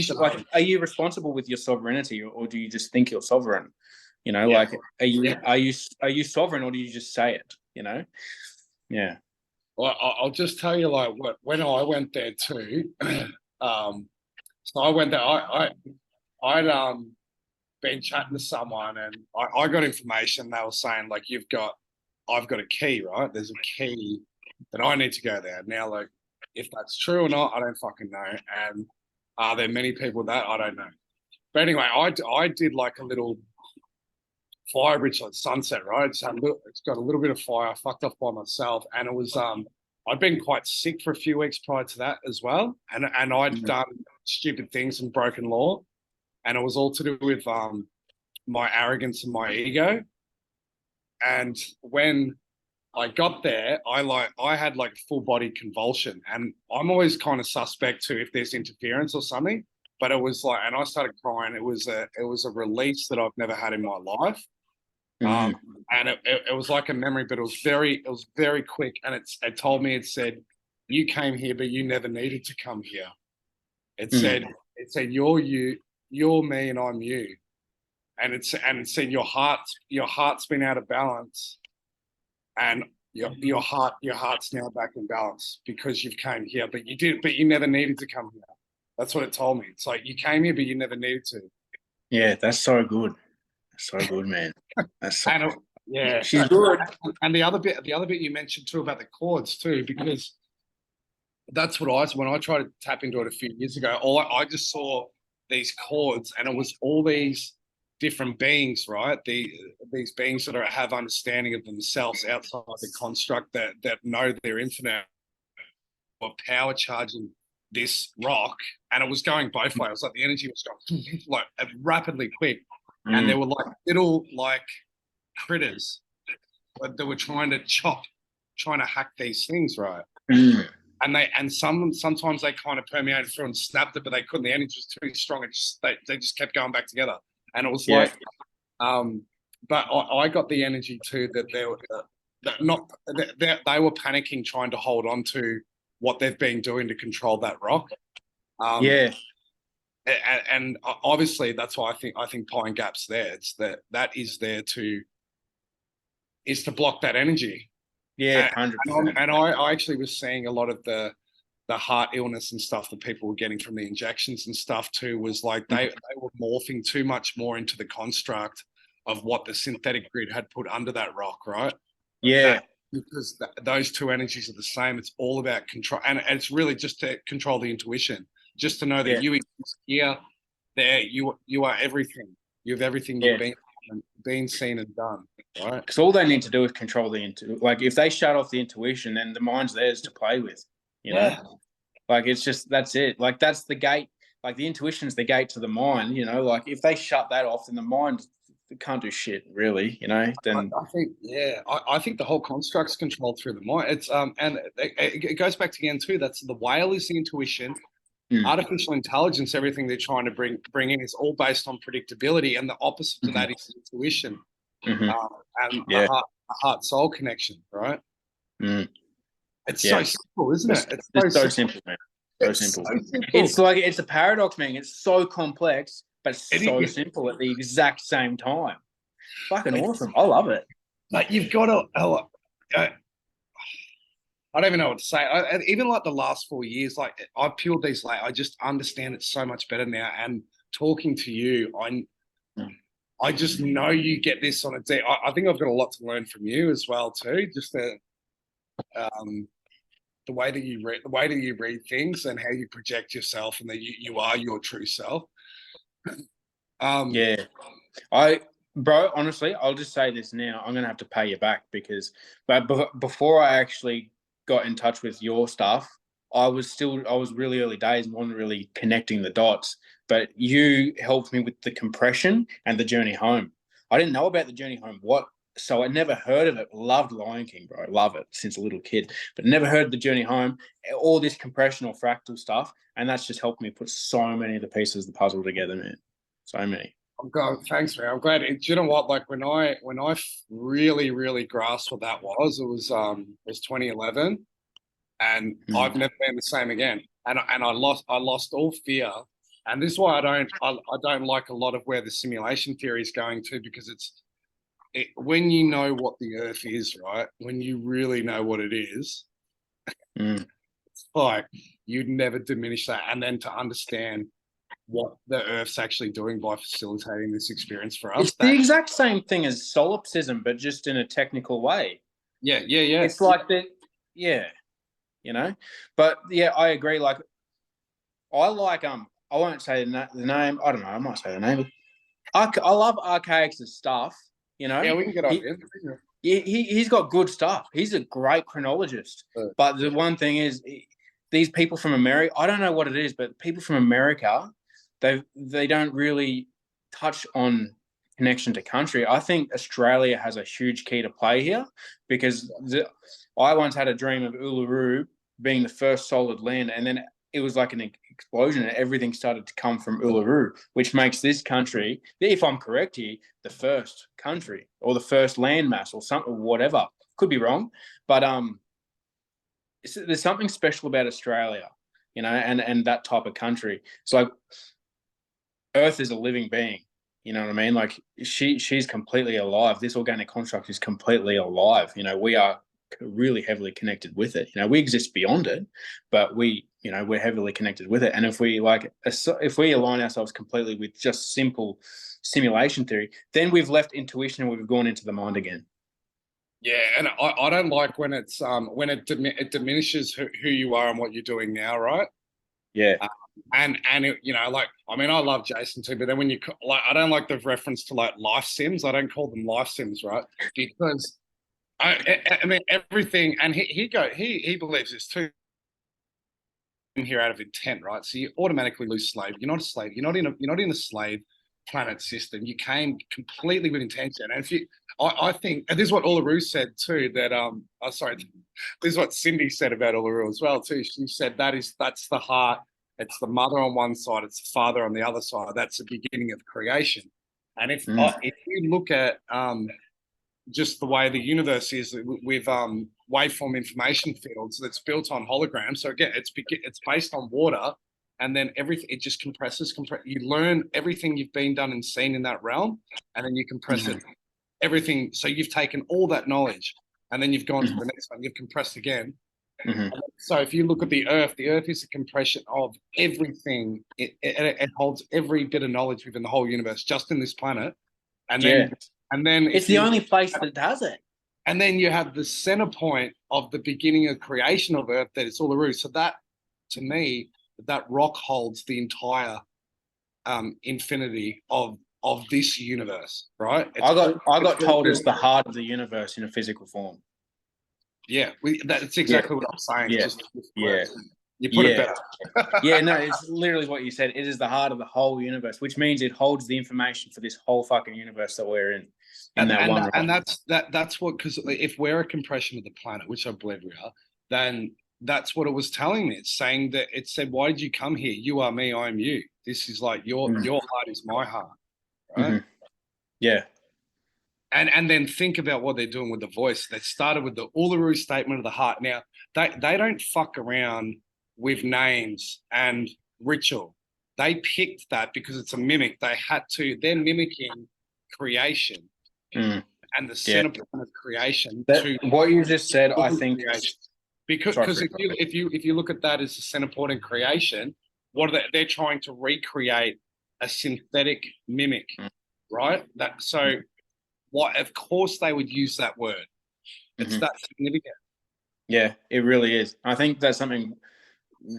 so are you responsible with your sovereignty, or do you just think you're sovereign? You know, like, are you sovereign, or do you just say it? You know, yeah. Well, I'll just tell you, like, when I went there too. So I went there. I'd been chatting to someone, and I got information. They were saying, like, I've got a key, right? There's a key that I need to go there. Now, like, if that's true or not, I don't fucking know. And are there many people that I don't know? But anyway, I did like a little fire bridge at sunset, right? It's got a little bit of fire. I fucked off by myself, and it was I'd been quite sick for a few weeks prior to that as well, and I'd done stupid things and broken law, and it was all to do with my arrogance and my ego. And when I got there, I had like full body convulsion, and I'm always kind of suspect too if there's interference or something. But it was like, and I started crying. It was a release that I've never had in my life, and it was like a memory, but it was very quick. And it told me, it said, "You came here, but you never needed to come here." It said you're you, you're me, and I'm you. And it said your heart's been out of balance, and your heart's now back in balance because you've came here, but you never needed to come here. That's what it told me. It's like you came here, but you never needed to. Yeah, that's so good. So good, man. That's so and, yeah, she's good. And the other bit you mentioned too about the chords too, because that's what when I tried to tap into it a few years ago, I just saw these chords, and it was all these different beings, right? These beings that have understanding of themselves outside the construct, that know they're infinite, or power charging this rock, and it was going both ways. Like the energy was going like rapidly quick, and there were like little like critters that were trying to hack these things, right? And sometimes they kind of permeated through and snapped it, but they couldn't. The energy was too strong. They just kept going back together, and it was like, but I got the energy too that they were panicking, trying to hold on to what they've been doing to control that rock. and obviously that's why I think Pine Gap's there. It's that is there to block that energy. Yeah, And, 100%. I actually was seeing a lot of the heart illness and stuff that people were getting from the injections and stuff too, was like they were morphing too much more into the construct of what the synthetic grid had put under that rock, right? Yeah, Because those two energies are the same. It's all about control, and it's really just to control the intuition, just to know that yeah, you exist here, there. You are everything. You have everything yeah. you've been seen and done, right? Because all they need to do is control like if they shut off the intuition, then the mind's theirs to play with. You know, Yeah. like it's just that's it. Like that's the gate. Like the intuition's the gate to the mind. You know, like if they shut that off, then the mind can't do shit really. You know, then I think, yeah, I think the whole construct's controlled through the mind. It's and it goes back to again too. That's the whale is the intuition, mm, artificial intelligence, everything they're trying to bring in is all based on predictability, and the opposite to mhm, that is intuition, mhm, and yeah, the heart soul connection, right? mm, It's so yeah. simple, isn't it? It's so Simple. simple, man. So It's simple. so It's simple. like it's a paradox, man. It's so complex, but so It, simple at the exact same time. Fucking awesome. I love it. like you've got to. I don't even know what to say. Even like the last 4 years, like I've peeled these like I just understand it so much better now. And talking to you, I just know you get this on a day. I think I've got a lot to learn from you as well too. Just um, the way that you read things and how you project yourself, and that you are your true self. Um, Yeah. Bro, honestly, I'll just say this now. I'm gonna have to pay you back because, but before I actually got in touch with your stuff, I was really early days and wasn't really connecting the dots. But you helped me with the compression and the journey home. I didn't know about the journey home. So I never heard of it. Loved Lion King, bro. Love it since a little kid, but never heard the journey home. All this compression or fractal stuff, and that's just helped me put so many of the pieces of the puzzle together, man. So many. I'm glad, thanks, man. I'm glad. Do you know what? Like when I really grasped what that was, it was 2011, and I've never been the same again. And I lost all fear. And this is why I don't like a lot of where the simulation theory is going to, because when you know what the Earth is, right? When you really know what it is, Mm. it's like you'd never diminish that. And then to understand what the Earth's actually doing by facilitating this experience for us. It's the exact same thing as solipsism, but just in a technical way. Yeah. It's like that, yeah, you know. But yeah, I agree. Like, I won't say the name. I don't know. I might say the name. I love Archaic's stuff. You know, Yeah, we can get on he, he's got good stuff. He's a great chronologist. But the one thing is, these people from America, I don't know what it is, but people from America, they don't really touch on connection to country. I think Australia has a huge key to play here because I once had a dream of Uluru being the first solid land, and then it was like an explosion and everything started to come from Uluru, which makes this country, if I'm correct here, the first country or the first landmass or something, whatever. Could be wrong, but there's something special about Australia, you know, and that type of country. It's like Earth is a living being. You know what I mean? Like she's completely alive. This organic construct is completely alive. You know, we are really heavily connected with it. You know, we exist beyond it, but we're heavily connected with it. And if we align ourselves completely with just simple simulation theory, then we've left intuition and we've gone into the mind again. Yeah, and I don't like when it diminishes who you are and what you're doing now, right? Yeah. And you know, like I mean, I love Jason too, but then when you like, I don't like the reference to like life sims. I don't call them life sims, right? Because I mean everything, and he believes this too. Here out of intent, right? So you automatically lose slave. You're not a slave. You're not in a slave planet system. You came completely with intention. And if you, I think, and this is what Uluru said too. That sorry, this is what Cindy said about Uluru as well too. She said that's the heart. It's the mother on one side. It's the father on the other side. That's the beginning of creation. And if you look at just the way the universe is with waveform information fields that's built on holograms. So again, it's based on water, and then everything, it just compresses. You learn everything you've been done and seen in that realm, and then you compress it. Everything. So you've taken all that knowledge, and then you've gone to the next one. You've compressed again. So if you look at the Earth is a compression of everything. It holds every bit of knowledge within the whole universe, just in this planet. And then, it's the only place that does it. And then you have the center point of the beginning of creation of Earth, that is Uluru. So that, to me, that rock holds the entire infinity of this universe, right? I got told it's the heart of the universe in a physical form. Yeah, that's exactly what I'm saying. Yeah. You put it better. Yeah, no, it's literally what you said. It is the heart of the whole universe, which means it holds the information for this whole fucking universe that we're in. And that's what, because if we're a compression of the planet, which I believe we are, then that's what it was telling me. It's saying that, it said, why did you come here? You are me, I am you. This is like your heart is my heart, right? Yeah. And then think about what they're doing with the voice. They started with the Uluru statement of the heart. Now, they don't fuck around with names and ritual. They picked that because it's a mimic. They're mimicking creation and the center point of creation. What you just said, I think, because if you look at that as the center point in creation, what are they're trying to recreate a synthetic mimic, right? What, of course they would use that word. It's that significant. Yeah, it really is. I think that's something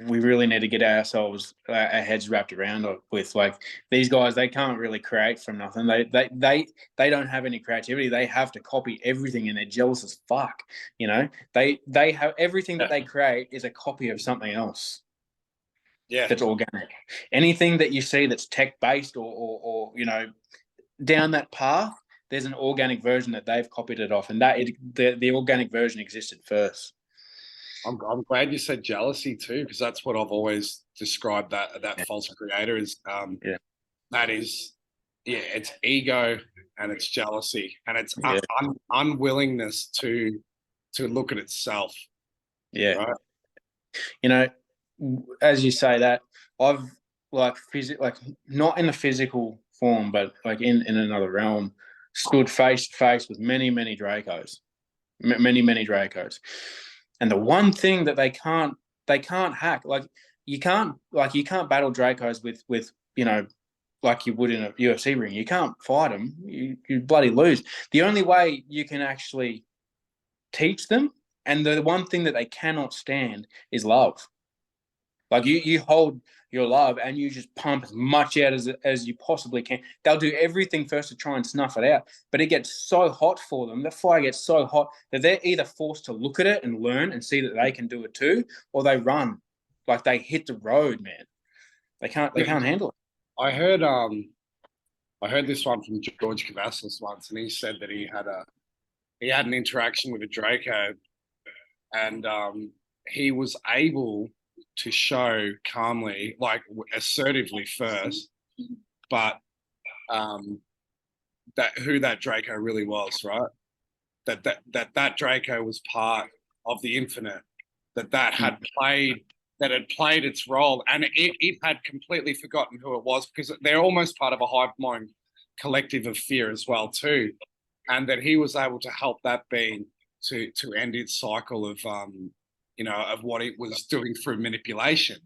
we really need to get our heads wrapped around with. Like, these guys, they can't really create from nothing. They don't have any creativity. They have to copy everything, and they're jealous as fuck. You know, they have everything that they create is a copy of something else. Yeah, that's organic. Anything that you see that's tech based or you know, down that path, there's an organic version that they've copied it off, and the organic version existed first. I'm glad you said jealousy too, because that's what I've always described that false creator is. That is, it's ego and it's jealousy and it's unwillingness to look at itself. Yeah, right? You know, as you say that, I've like not in the physical form, but like in another realm, stood face to face with many Dracos, many Dracos. And the one thing that they can't hack, like you can't battle Dracos with you know, like you would in a UFC ring. You can't fight them. You bloody lose. The only way you can actually teach them, and the one thing that they cannot stand, is love. Like you hold your love and you just pump as much out as you possibly can. They'll do everything first to try and snuff it out, but it gets so hot for them. The fire gets so hot that they're either forced to look at it and learn and see that they can do it too, or they run. Like, they hit the road, man. They can't handle it. I heard this one from George Cavassos once, and he said that he had an interaction with a Draco, and he was able to show calmly, like assertively first, but that who that Draco really was, right? That Draco was part of the infinite, that had played its role, and it had completely forgotten who it was, because they're almost part of a hive-mind collective of fear as well too, and that he was able to help that being to end its cycle of of what it was doing through manipulation.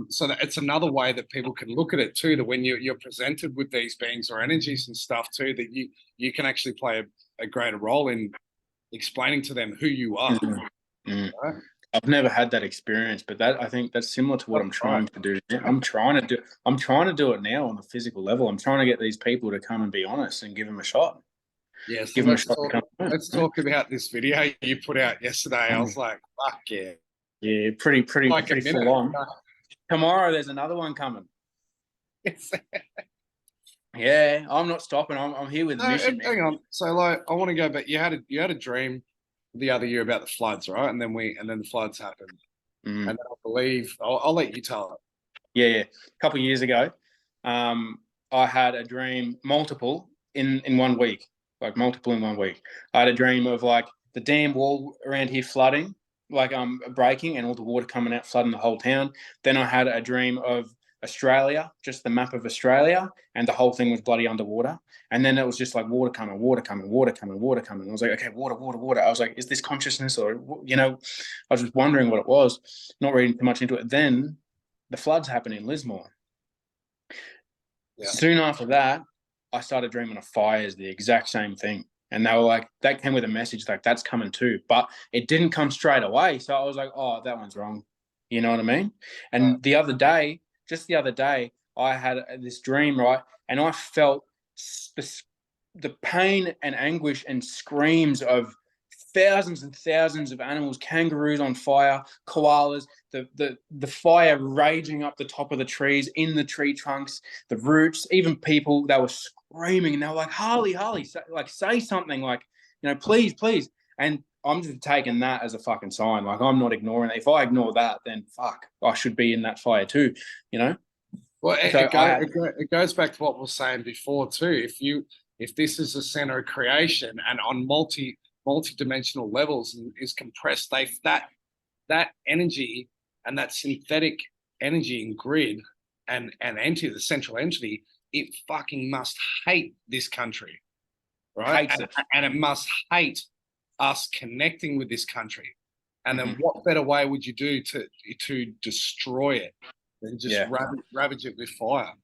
So that it's another way that people can look at it too, that when you're presented with these beings or energies and stuff too, that you can actually play a greater role in explaining to them who you are. Right? I've never had that experience, but I think that's similar to what I'm trying to do. I'm trying to do it now on the physical level. I'm trying to get these people to come and be honest and give them a shot. Yes, yeah, so let's talk about this video you put out yesterday. I was like, fuck yeah. Yeah, pretty full on. Tomorrow there's another one coming. Yeah, I'm not stopping. I'm here with mission. Hang on. So like, I want to go back. You had a dream the other year about the floods, right? And then the floods happened. And then I believe I'll let you tell it. Yeah. A couple of years ago, I had a dream, multiple in 1 week. Like multiple in 1 week. I had a dream of like the dam wall around here flooding, like breaking and all the water coming out, flooding the whole town. Then I had a dream of Australia, just the map of Australia, and the whole thing was bloody underwater. And then it was just like water coming, water coming, water coming, water coming. I was like, okay, water, water, water. I was like, is this consciousness, or I was just wondering what it was, not reading too much into it. Then the floods happened in Lismore. Yeah. Soon after that, I started dreaming of fires, the exact same thing. And they were like, that came with a message like, that's coming too. But it didn't come straight away. So I was like, oh, that one's wrong. You know what I mean? And the other day, I had this dream, right? And I felt the pain and anguish and screams of thousands and thousands of animals, kangaroos on fire, koalas, the fire raging up the top of the trees, in the tree trunks, the roots, even people that were screaming, and they were like, Harley, say something, like, please, please. And I'm just taking that as a fucking sign. Like, I'm not ignoring it. If I ignore that, then fuck, I should be in that fire too, Well, it goes back to what we were saying before too. If this is a center of creation and on multi-dimensional levels and is compressed, that energy and that synthetic energy and grid and entity, the central entity, it fucking must hate this country, right? And it must hate us connecting with this country. And then what better way would you do to destroy it than just ravage it with fire?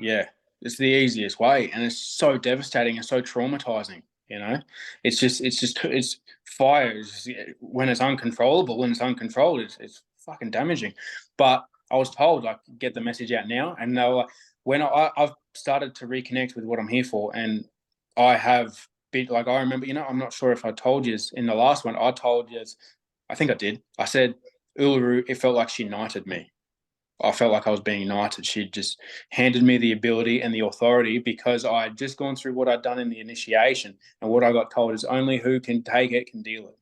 Yeah, it's the easiest way, and it's so devastating and so traumatizing. It's fire. When it's uncontrollable, when it's uncontrolled, it's fucking damaging. But I was told, like, get the message out now, and they were like, when I've started to reconnect with what I'm here for, and I have been, like, I remember, I'm not sure if I told you in the last one. I told you, I think I did. I said Uluru, it felt like she knighted me. I felt like I was being knighted. She just handed me the ability and the authority because I had just gone through what I'd done in the initiation. And what I got told is only who can take it can deal it.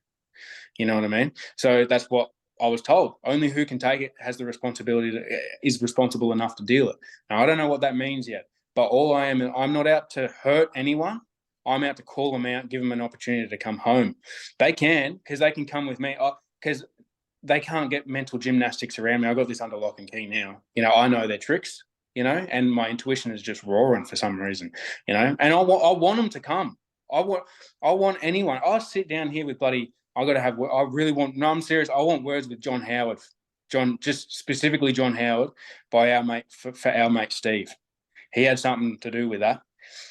You know what I mean? So that's what I was told. Only who can take it has the responsibility, is responsible enough to deal it. Now, I don't know what that means yet, but all I am, I'm not out to hurt anyone. I'm out to call them out, give them an opportunity to come home. They can, because they can come with me. Because they can't get mental gymnastics around me. I've got this under lock and key now. I know their tricks, and my intuition is just roaring for some reason, and I want them to come. I want anyone. I'll sit down here with bloody, I'm serious. I want words with John Howard, just specifically John Howard, by our mate, for our mate Steve. He had something to do with that.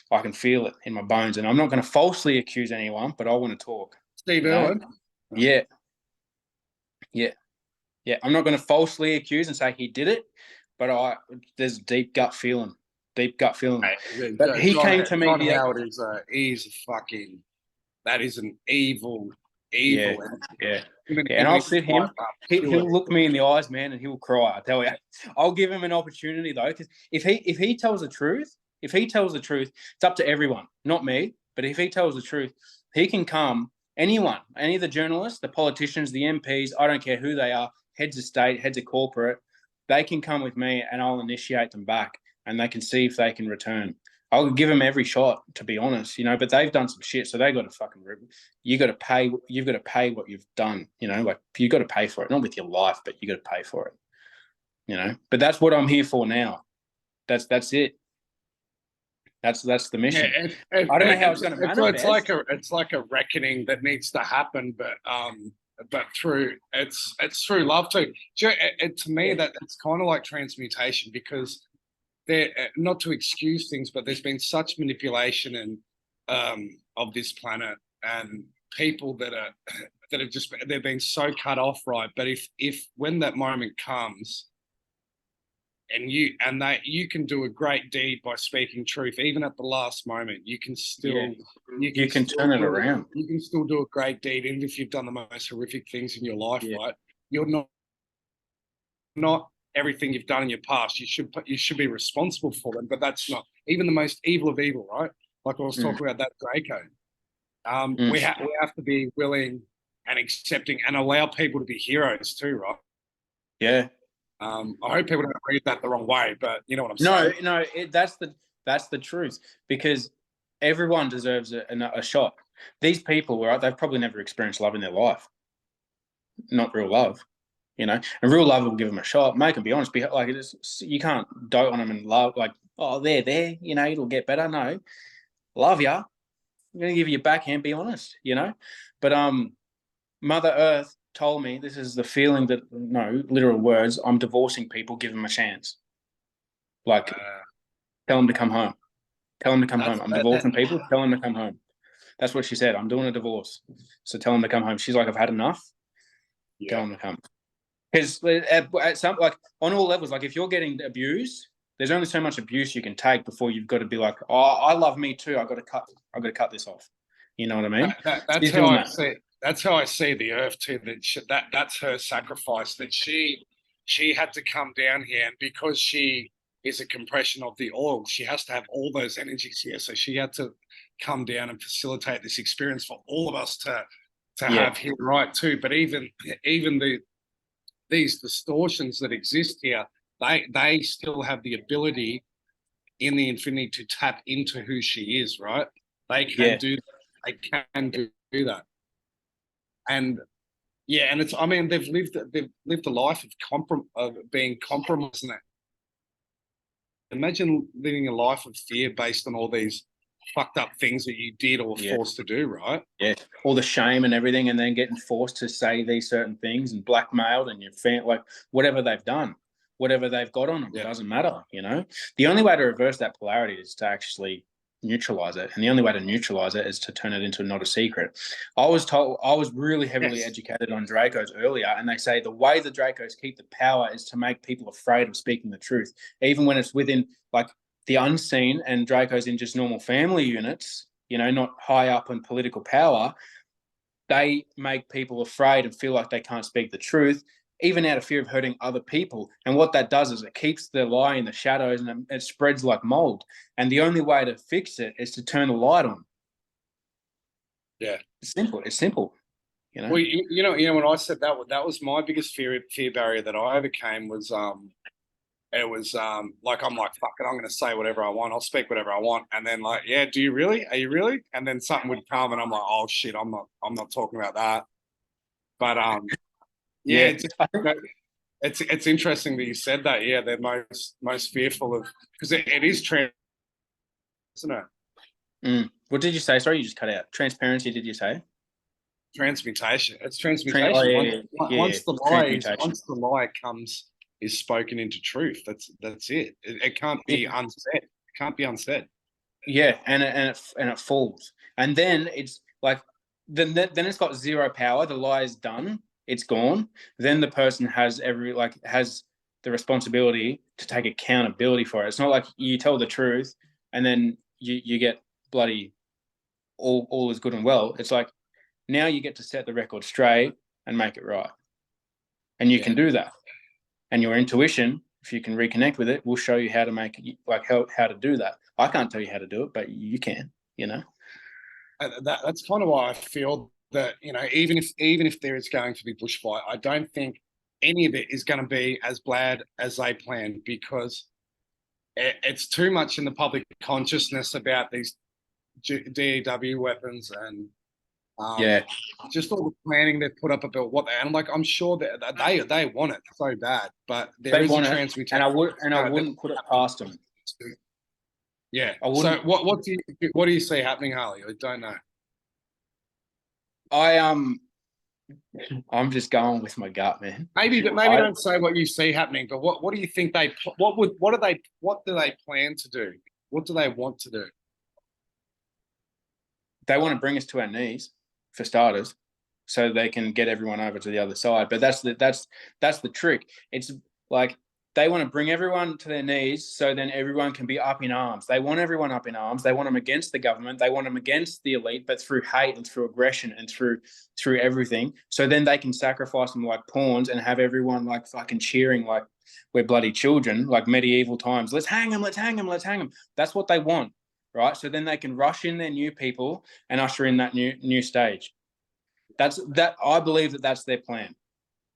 I can feel it in my bones, and I'm not going to falsely accuse anyone, but I want to talk. Steve Irwin? Yeah. Yeah, I'm not going to falsely accuse and say he did it, but there's deep gut feeling. But he came to me. John Howard he's fucking, that is an evil. Yeah. And I'll sit him. He'll look me in the eyes, man, and he'll cry. I tell you, I'll give him an opportunity though, because if he tells the truth, it's up to everyone, not me. But if he tells the truth, he can come. Anyone, any of the journalists, the politicians, the MPs, I don't care who they are, heads of state, heads of corporate, they can come with me and I'll initiate them back and they can see if they can return. I'll give them every shot, to be honest, but they've done some shit, so they got to fucking rip. You've got to pay what you've done, like you got to pay for it, not with your life, but you got to pay for it, but that's what I'm here for now. That's it. That's the mission. I don't know how it's going to manifest. It's like a reckoning that needs to happen, but through love too. To me, that's kind of like transmutation, because they're not to excuse things, but there's been such manipulation and of this planet, and people that have just, they've been so cut off, right? But if when that moment comes, and you can do a great deed by speaking truth, even at the last moment. You can still you can turn it around. You can still do a great deed, even if you've done the most horrific things in your life, right? You're not everything you've done in your past. You should be responsible for them, but that's not even the most evil of evil, right? Like I was talking about that Draco. We have to be willing and accepting and allow people to be heroes too, right? Yeah. I hope people don't read that the wrong way, but you know what I'm saying. No, that's the truth, because everyone deserves a shot. These people, right? They've probably never experienced love in their life. not real love. And real love will give them a shot, make them be honest. Like, you can't dote on them and love, like, oh, they're there, it'll get better. No, love ya. I'm going to give you a backhand, be honest, But Mother Earth told me, this is the feeling that, no, literal words, I'm divorcing people, give them a chance. Like, tell them to come home. Tell them to come home. I'm divorcing people, tell them to come home. That's what she said. I'm doing a divorce. So tell them to come home. She's like, I've had enough. Tell them to come. Because at some, like, on all levels, like, if you're getting abused, there's only so much abuse you can take before you've got to be like, oh, I love me too. I've got to cut this off. You know what I mean? That's how I see. That's how I see the Earth too. That's her sacrifice. That she had to come down here, and because she is a compression of the oil, she has to have all those energies here. So she had to come down and facilitate this experience for all of us to have here, right? Too. But even these distortions that exist here, they still have the ability in the infinity to tap into who she is, right? They can do that. And and it's, I mean, they've lived a life of being compromised. Imagine living a life of fear based on all these fucked up things that you did or were forced to do, right? Yeah, all the shame and everything, and then getting forced to say these certain things and blackmailed, and like, whatever they've done, whatever they've got on them, it doesn't matter. The only way to reverse that polarity is to actually neutralize it, and the only way to neutralize it is to turn it into not a secret. I was really heavily educated on Dracos earlier, and they say the way the Dracos keep the power is to make people afraid of speaking the truth, even when it's within, like, the unseen, and Dracos in just normal family units, not high up in political power. They make people afraid and feel like they can't speak the truth, even out of fear of hurting other people. And what that does is it keeps the lie in the shadows, and it spreads like mold. And the only way to fix it is to turn the light on. Yeah. It's simple. Well, when I said that was my biggest fear barrier that I overcame was, it was like, I'm like, fuck it, I'm going to say whatever I want. I'll speak whatever I want. And then, like, yeah, do you really? Are you really? And then something would come, and I'm like, oh shit, I'm not talking about that. But it's interesting that you said that. Yeah, they're most fearful of, because it is trans, isn't it? What did you say? Sorry, you just cut out. Transparency, did you say? Transmutation. It's transmutation. Once the lie is spoken into truth. That's it. It can't be unsaid. It can't be unsaid. Yeah, and it falls, and then it's like, then it's got zero power. The lie is done. It's gone. Then the person has the responsibility to take accountability for it. It's not like you tell the truth and then you get bloody all is good and well. It's like, now you get to set the record straight and make it right, and you can do that. And your intuition, if you can reconnect with it, will show you how to make it, like how to do that. I can't tell you how to do it, but you can. That's kind of why I feel that, even if there is going to be bushfire, I don't think any of it is going to be as bad as they planned, because it's too much in the public consciousness about these DEW weapons and just all the planning they've put up about what I'm sure that they want it so bad, but there is a transmutation, and I wouldn't put it past them. Yeah. So what do you see happening, Harley? I don't know. I'm just going with my gut, man. Maybe don't say what you see happening, but what do you think what do they plan to do? What do they want to do? They want to bring us to our knees, for starters, so they can get everyone over to the other side. But that's the trick. It's like, they want to bring everyone to their knees so then everyone can be up in arms. They want everyone up in arms. They want them against the government. They want them against the elite, but through hate and through aggression and through everything. So then they can sacrifice them like pawns and have everyone like fucking cheering like we're bloody children, like medieval times. Let's hang them, let's hang them, let's hang them. That's what they want, right? So then they can rush in their new people and usher in that new stage. I believe that's their plan.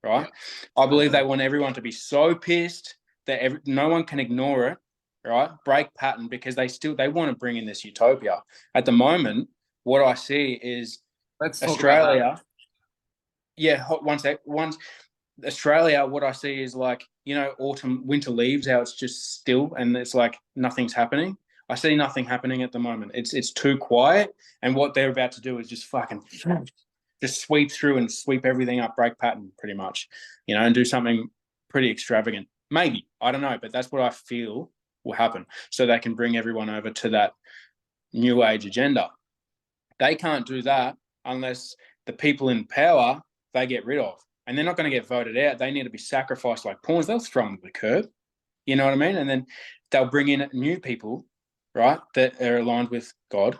Right? I believe they want everyone to be so pissed that no one can ignore it, right? Break pattern, because they want to bring in this utopia. At the moment, what I see is Australia. yeah, one sec. Once Australia, what I see is like, autumn, winter leaves, how it's just still and it's like nothing's happening. I see nothing happening at the moment. It's too quiet. And what they're about to do is just fucking just sweep through and sweep everything up, break pattern pretty much, and do something pretty extravagant. Maybe. I don't know, but that's what I feel will happen. So they can bring everyone over to that new age agenda. They can't do that unless the people in power they get rid of. And they're not going to get voted out. They need to be sacrificed like pawns. They'll throw them to the curb. You know what I mean? And then they'll bring in new people, right, that are aligned with God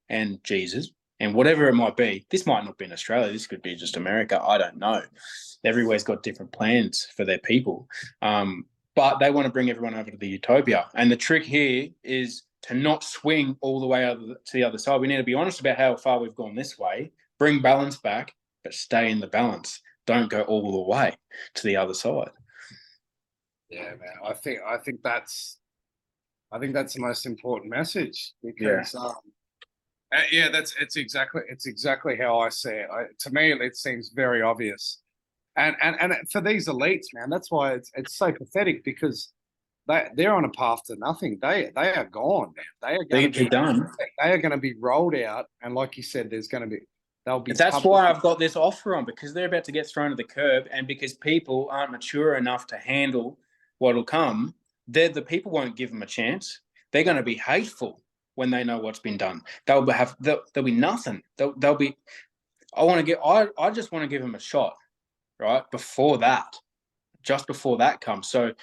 and Jesus and whatever it might be. This might not be in Australia. This could be just America. I don't know. Everywhere's got different plans for their people. But they want to bring everyone over to the utopia. And the trick here is to not swing all the way to the other side. We need to be honest about how far we've gone this way, bring balance back, but stay in the balance. Don't go all the way to the other side. Yeah, man. I think that's the most important message because it's exactly how I see it. To me, it seems very obvious, and for these elites, man, that's why it's so pathetic because they're on a path to nothing. They are gone, man. They're done. They are going to be rolled out, and like you said, they'll be. That's why I've got this offer on, because they're about to get thrown to the curb, and because people aren't mature enough to handle what'll come. The people won't give them a chance. They're going to be hateful when they know what's been done. There'll be nothing. They'll be. I just want to give them a shot, right? Just before that comes. So,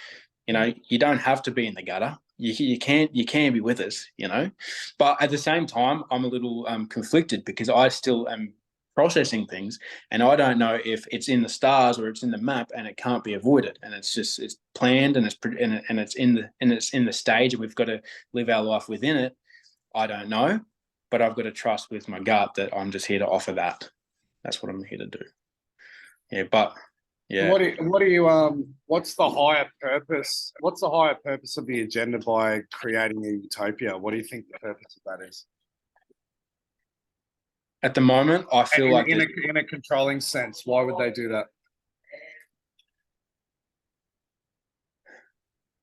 you don't have to be in the gutter. You can be with us, But at the same time, I'm a little conflicted because I still am processing things, and I don't know if it's in the stars or it's in the map, and it can't be avoided. And it's planned, and it's in the stage, and we've got to live our life within it. I don't know, but I've got to trust with my gut that I'm just here to offer that. That's what I'm here to do. Yeah, but. Yeah. What's the higher purpose? What's the higher purpose of the agenda by creating a utopia? What do you think the purpose of that is? At the moment, I feel like in a controlling sense, why would they do that?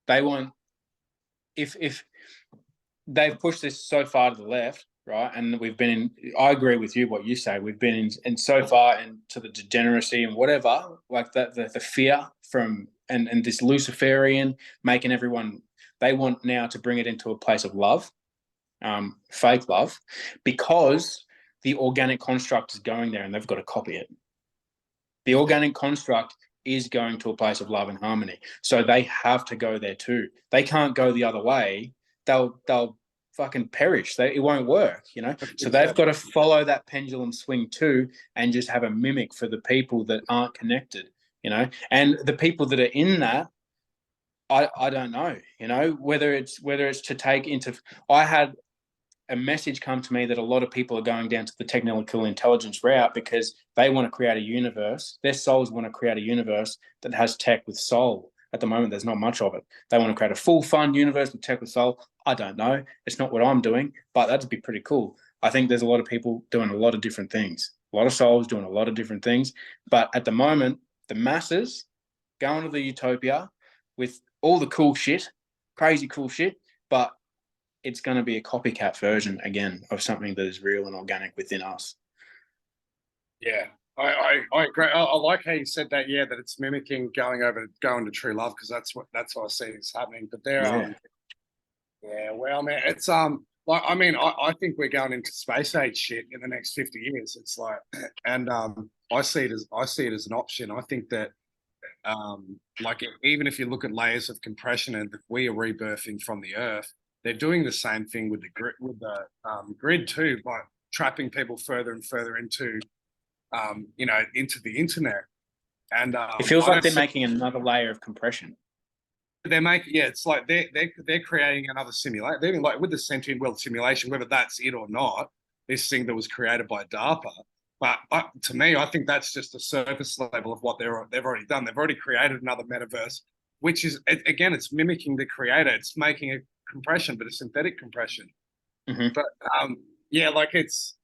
They want if they've pushed this so far to the left, right? And we've been in, I agree with you, what you say. We've been in so far into the degeneracy and whatever, like the fear from, and this Luciferian making everyone, they want now to bring it into a place of love, fake love, because the organic construct is going there and they've got to copy it. The organic construct is going to a place of love and harmony. So they have to go there too. They can't go the other way. They'll fucking perish. It won't work, So they've got to follow that pendulum swing too, and just have a mimic for the people that aren't connected, And the people that are in that, I don't know, whether it's to take into. I had a message come to me that a lot of people are going down to the technical intelligence route because they want to create a universe. Their souls want to create a universe that has tech with soul. At the moment, there's not much of it. They want to create a full fun universe with tech with soul. I don't know. It's not what I'm doing, but that'd be pretty cool. I think there's a lot of people doing a lot of different things. A lot of souls doing a lot of different things. But at the moment, the masses going to the utopia with all the cool shit, crazy cool shit, but it's going to be a copycat version, again, of something that is real and organic within us. Yeah. I agree. I like how you said that. Yeah, that it's mimicking going to true love, because that's what I see is happening. But they're well, man, it's I think we're going into space age shit in the next 50 years. It's like, and I see it as an option. I think that like even if you look at layers of compression and we are rebirthing from the Earth, they're doing the same thing with the grid too, by trapping people further and further into into the internet. And it feels like they're making another layer of compression. They're making, it's like they're creating another simulation. They're like with the sentient world simulation, whether that's it or not, this thing that was created by DARPA. But to me, I think that's just a surface level of what they've already done. They've already created another metaverse, which is, again, it's mimicking the creator. It's making a compression, but a synthetic compression. Mm-hmm. But like it's.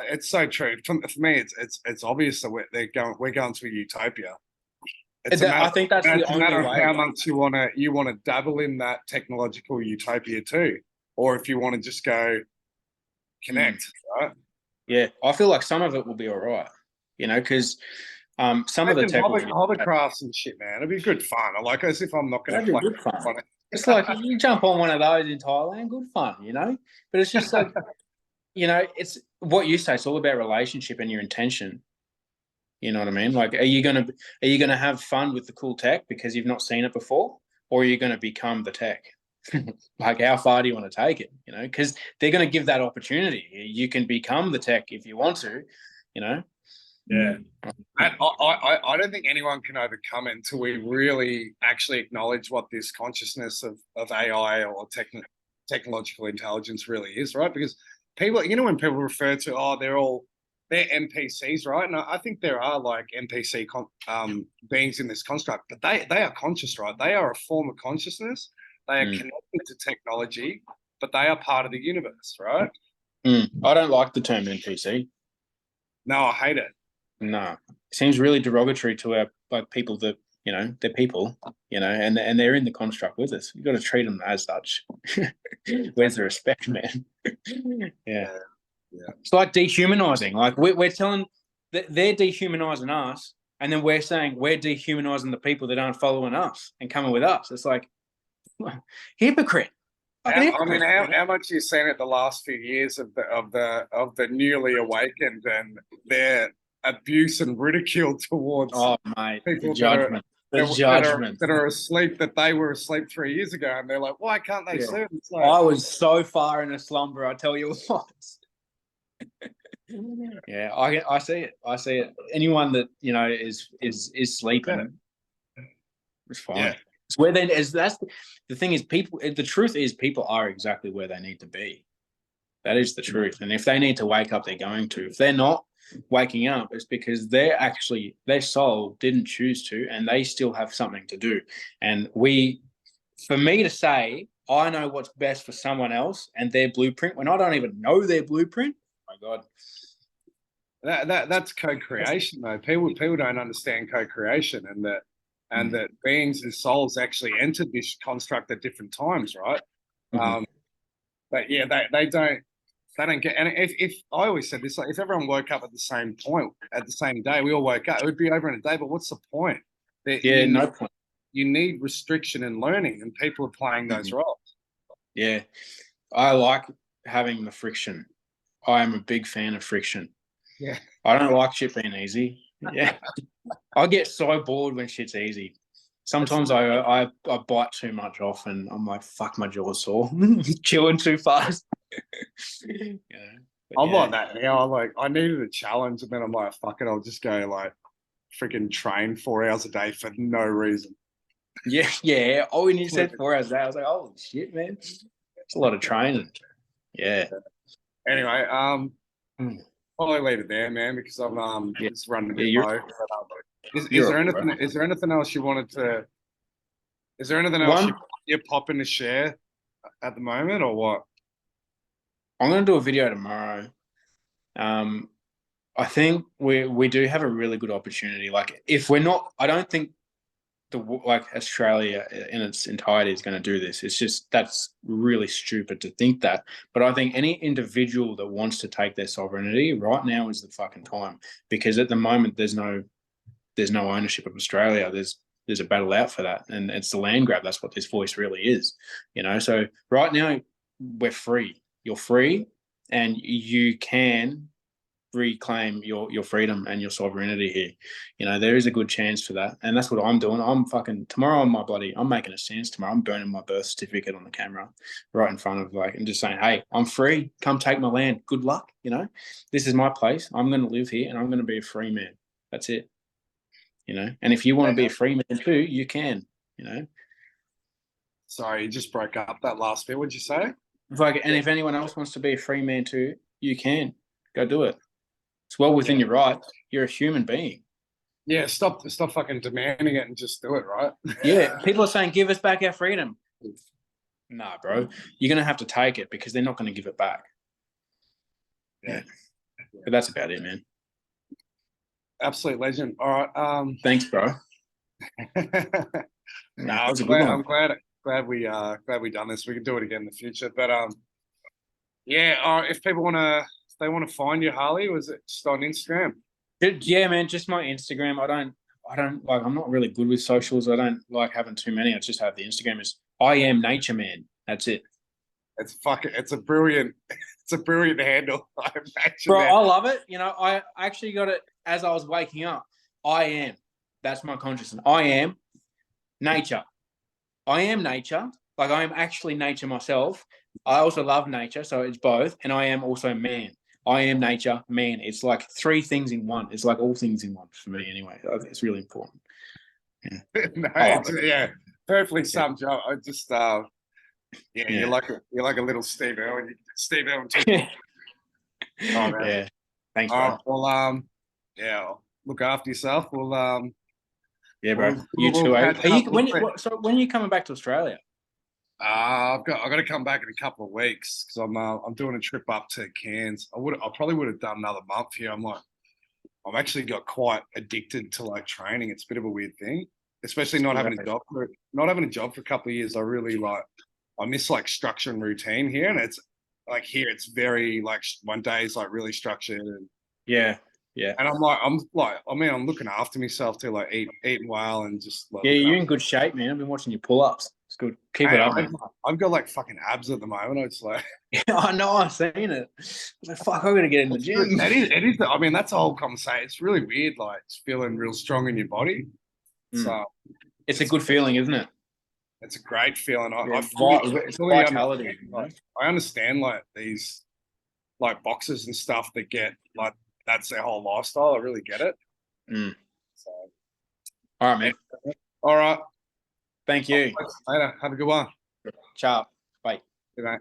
it's so true. For me, it's obvious that we're going to a utopia. I think that's the it's a only matter of way. how much you wanna dabble in that technological utopia too, or if you want to just go connect, right? Yeah, I feel like some of it will be all right, because some of the tech will be hovercrafts and shit, man. It'd be good fun. I like as if I'm not going to play good fun. on it. It's like you jump on one of those in Thailand, good fun, But it's just like, it's what you say. It's all about relationship and your intention. You know what I mean? Like, are you gonna have fun with the cool tech because you've not seen it before, or are you gonna become the tech? Like, how far do you want to take it? Because they're going to give that opportunity. You can become the tech if you want to. Yeah. And I don't think anyone can overcome it until we really actually acknowledge what this consciousness of AI or technological intelligence really is, right? Because people, when people refer to, they're NPCs, right? And I think there are like NPC beings in this construct, but they are conscious, right? They are a form of consciousness. They are connected to technology, but they are part of the universe, right? I don't like the term NPC. No, I hate it. No, it seems really derogatory to our people that they're people, and they're in the construct with us. You've got to treat them as such. Where's the respect, man? Yeah. It's like dehumanizing. Like we're telling that they're dehumanizing us, and then we're saying we're dehumanizing the people that aren't following us and coming with us. It's like hypocrite. I mean, how much you've seen it the last few years of the newly awakened and their abuse and ridicule towards people that are asleep, that they were asleep 3 years ago, and they're like, why can't they sleep? It's like, I was so far in a slumber, I tell you what. Yeah, I see it. I see it. Anyone that is sleeping, it's fine. Yeah. It's where that's the thing is people. The truth is people are exactly where they need to be. That is the truth. And if they need to wake up, they're going to. If they're not waking up, it's because their soul didn't choose to, and they still have something to do. And for me to say I know what's best for someone else and their blueprint when I don't even know their blueprint, oh my God. That's co-creation though. People don't understand co-creation and that beings and souls actually entered this construct at different times, right? But yeah, they don't get. And if I always said this, like if everyone woke up at the same point at the same day, we all woke up, it would be over in a day. But what's the point? No point. You need restriction and learning, and people are playing those roles. Yeah, I like having the friction. I am a big fan of friction. Yeah, I don't like shit being easy. Yeah, I get so bored when shit's easy. Sometimes I bite too much off, and I'm like, fuck, my jaw's sore. Chewing too fast. I'm like that now. I needed a challenge, and then I'm like, fuck it, I'll just go like freaking train 4 hours a day for no reason. Yeah. Oh, when you said 4 hours a day, I was like, holy shit, man. It's a lot of training. Yeah. Anyway, I'll leave it there, man, because I'm just running a bit low. Is there anything else you wanted to? Is there anything else you're popping to share at the moment, or what? I'm going to do a video tomorrow. I think we do have a really good opportunity. Like, if we're not, I don't think Australia in its entirety is going to do this. It's just that's really stupid to think that. But I think any individual that wants to take their sovereignty right now is the fucking time, because at the moment there's no ownership of Australia. There's a battle out for that, and it's the land grab. That's what this voice really is, So right now we're free. You're free, and you can reclaim your freedom and your sovereignty here. There is a good chance for that, and that's what I'm doing. Tomorrow I'm making a stance tomorrow. I'm burning my birth certificate on the camera right in front of and just saying, hey, I'm free. Come take my land. Good luck. This is my place. I'm going to live here, and I'm going to be a free man. That's it. And if you want to be a free man too, you can. Sorry, you just broke up that last bit. What'd you say? If anyone else wants to be a free man too, you can. Go do it. It's well within your right. You're a human being. Yeah, stop fucking demanding it and just do it, right? Yeah, people are saying, give us back our freedom. Nah, bro. You're going to have to take it because they're not going to give it back. Yeah. But that's about it, man. Absolute legend. All right. Thanks, bro. No, That was a good one. I'm glad we done this. We can do it again in the future. But yeah. If people if they want to find you, Harley, was it just on Instagram? Yeah, man, just my Instagram. I don't like. I'm not really good with socials. I don't like having too many. I just have the Instagram. Is I am nature man. That's it. It's a brilliant handle. I imagine Bro, that. I love it. You know, I actually got it as I was waking up. I am. That's my consciousness. I am nature. I am nature. Like I am actually nature myself. I also love nature, so it's both. And I am also man. I am nature, man. It's like three things in one. It's like all things in one for me, anyway. I think it's really important. Yeah, Yeah, perfectly summed up. I just you're like a little Steve Irwin. Steve Irwin too. Oh, man. Yeah. Thanks, All bro. right, well, yeah, look after yourself. Yeah, bro. We'll You too. Eh? catch up. So when are you coming back to Australia? I've got to come back in a couple of weeks because I'm doing a trip up to Cairns. I probably would have done another month here. I've actually got quite addicted to like training. It's a bit of a weird thing, especially not having a job for a couple of years. I miss like structure and routine here, and it's like here it's very like one day is like really structured and Yeah. and I'm looking after myself to like eating well and just like, Yeah, you're in good shape, man. I've been watching your pull-ups. It's good. Keep it up, man. I've got like fucking abs at the moment. It's like I know, I've seen it. I was like, fuck, I'm gonna get in the gym. it is. I mean, that's the whole conversation. It's really weird, like it's feeling real strong in your body. So it's a good feeling, isn't it? It's a great feeling. It's vitality. I understand like these like boxers and stuff that get like that's their whole lifestyle. I really get it. So, all right, man. All right. Thank you. Later. Have a good one. Ciao. Bye. Good night.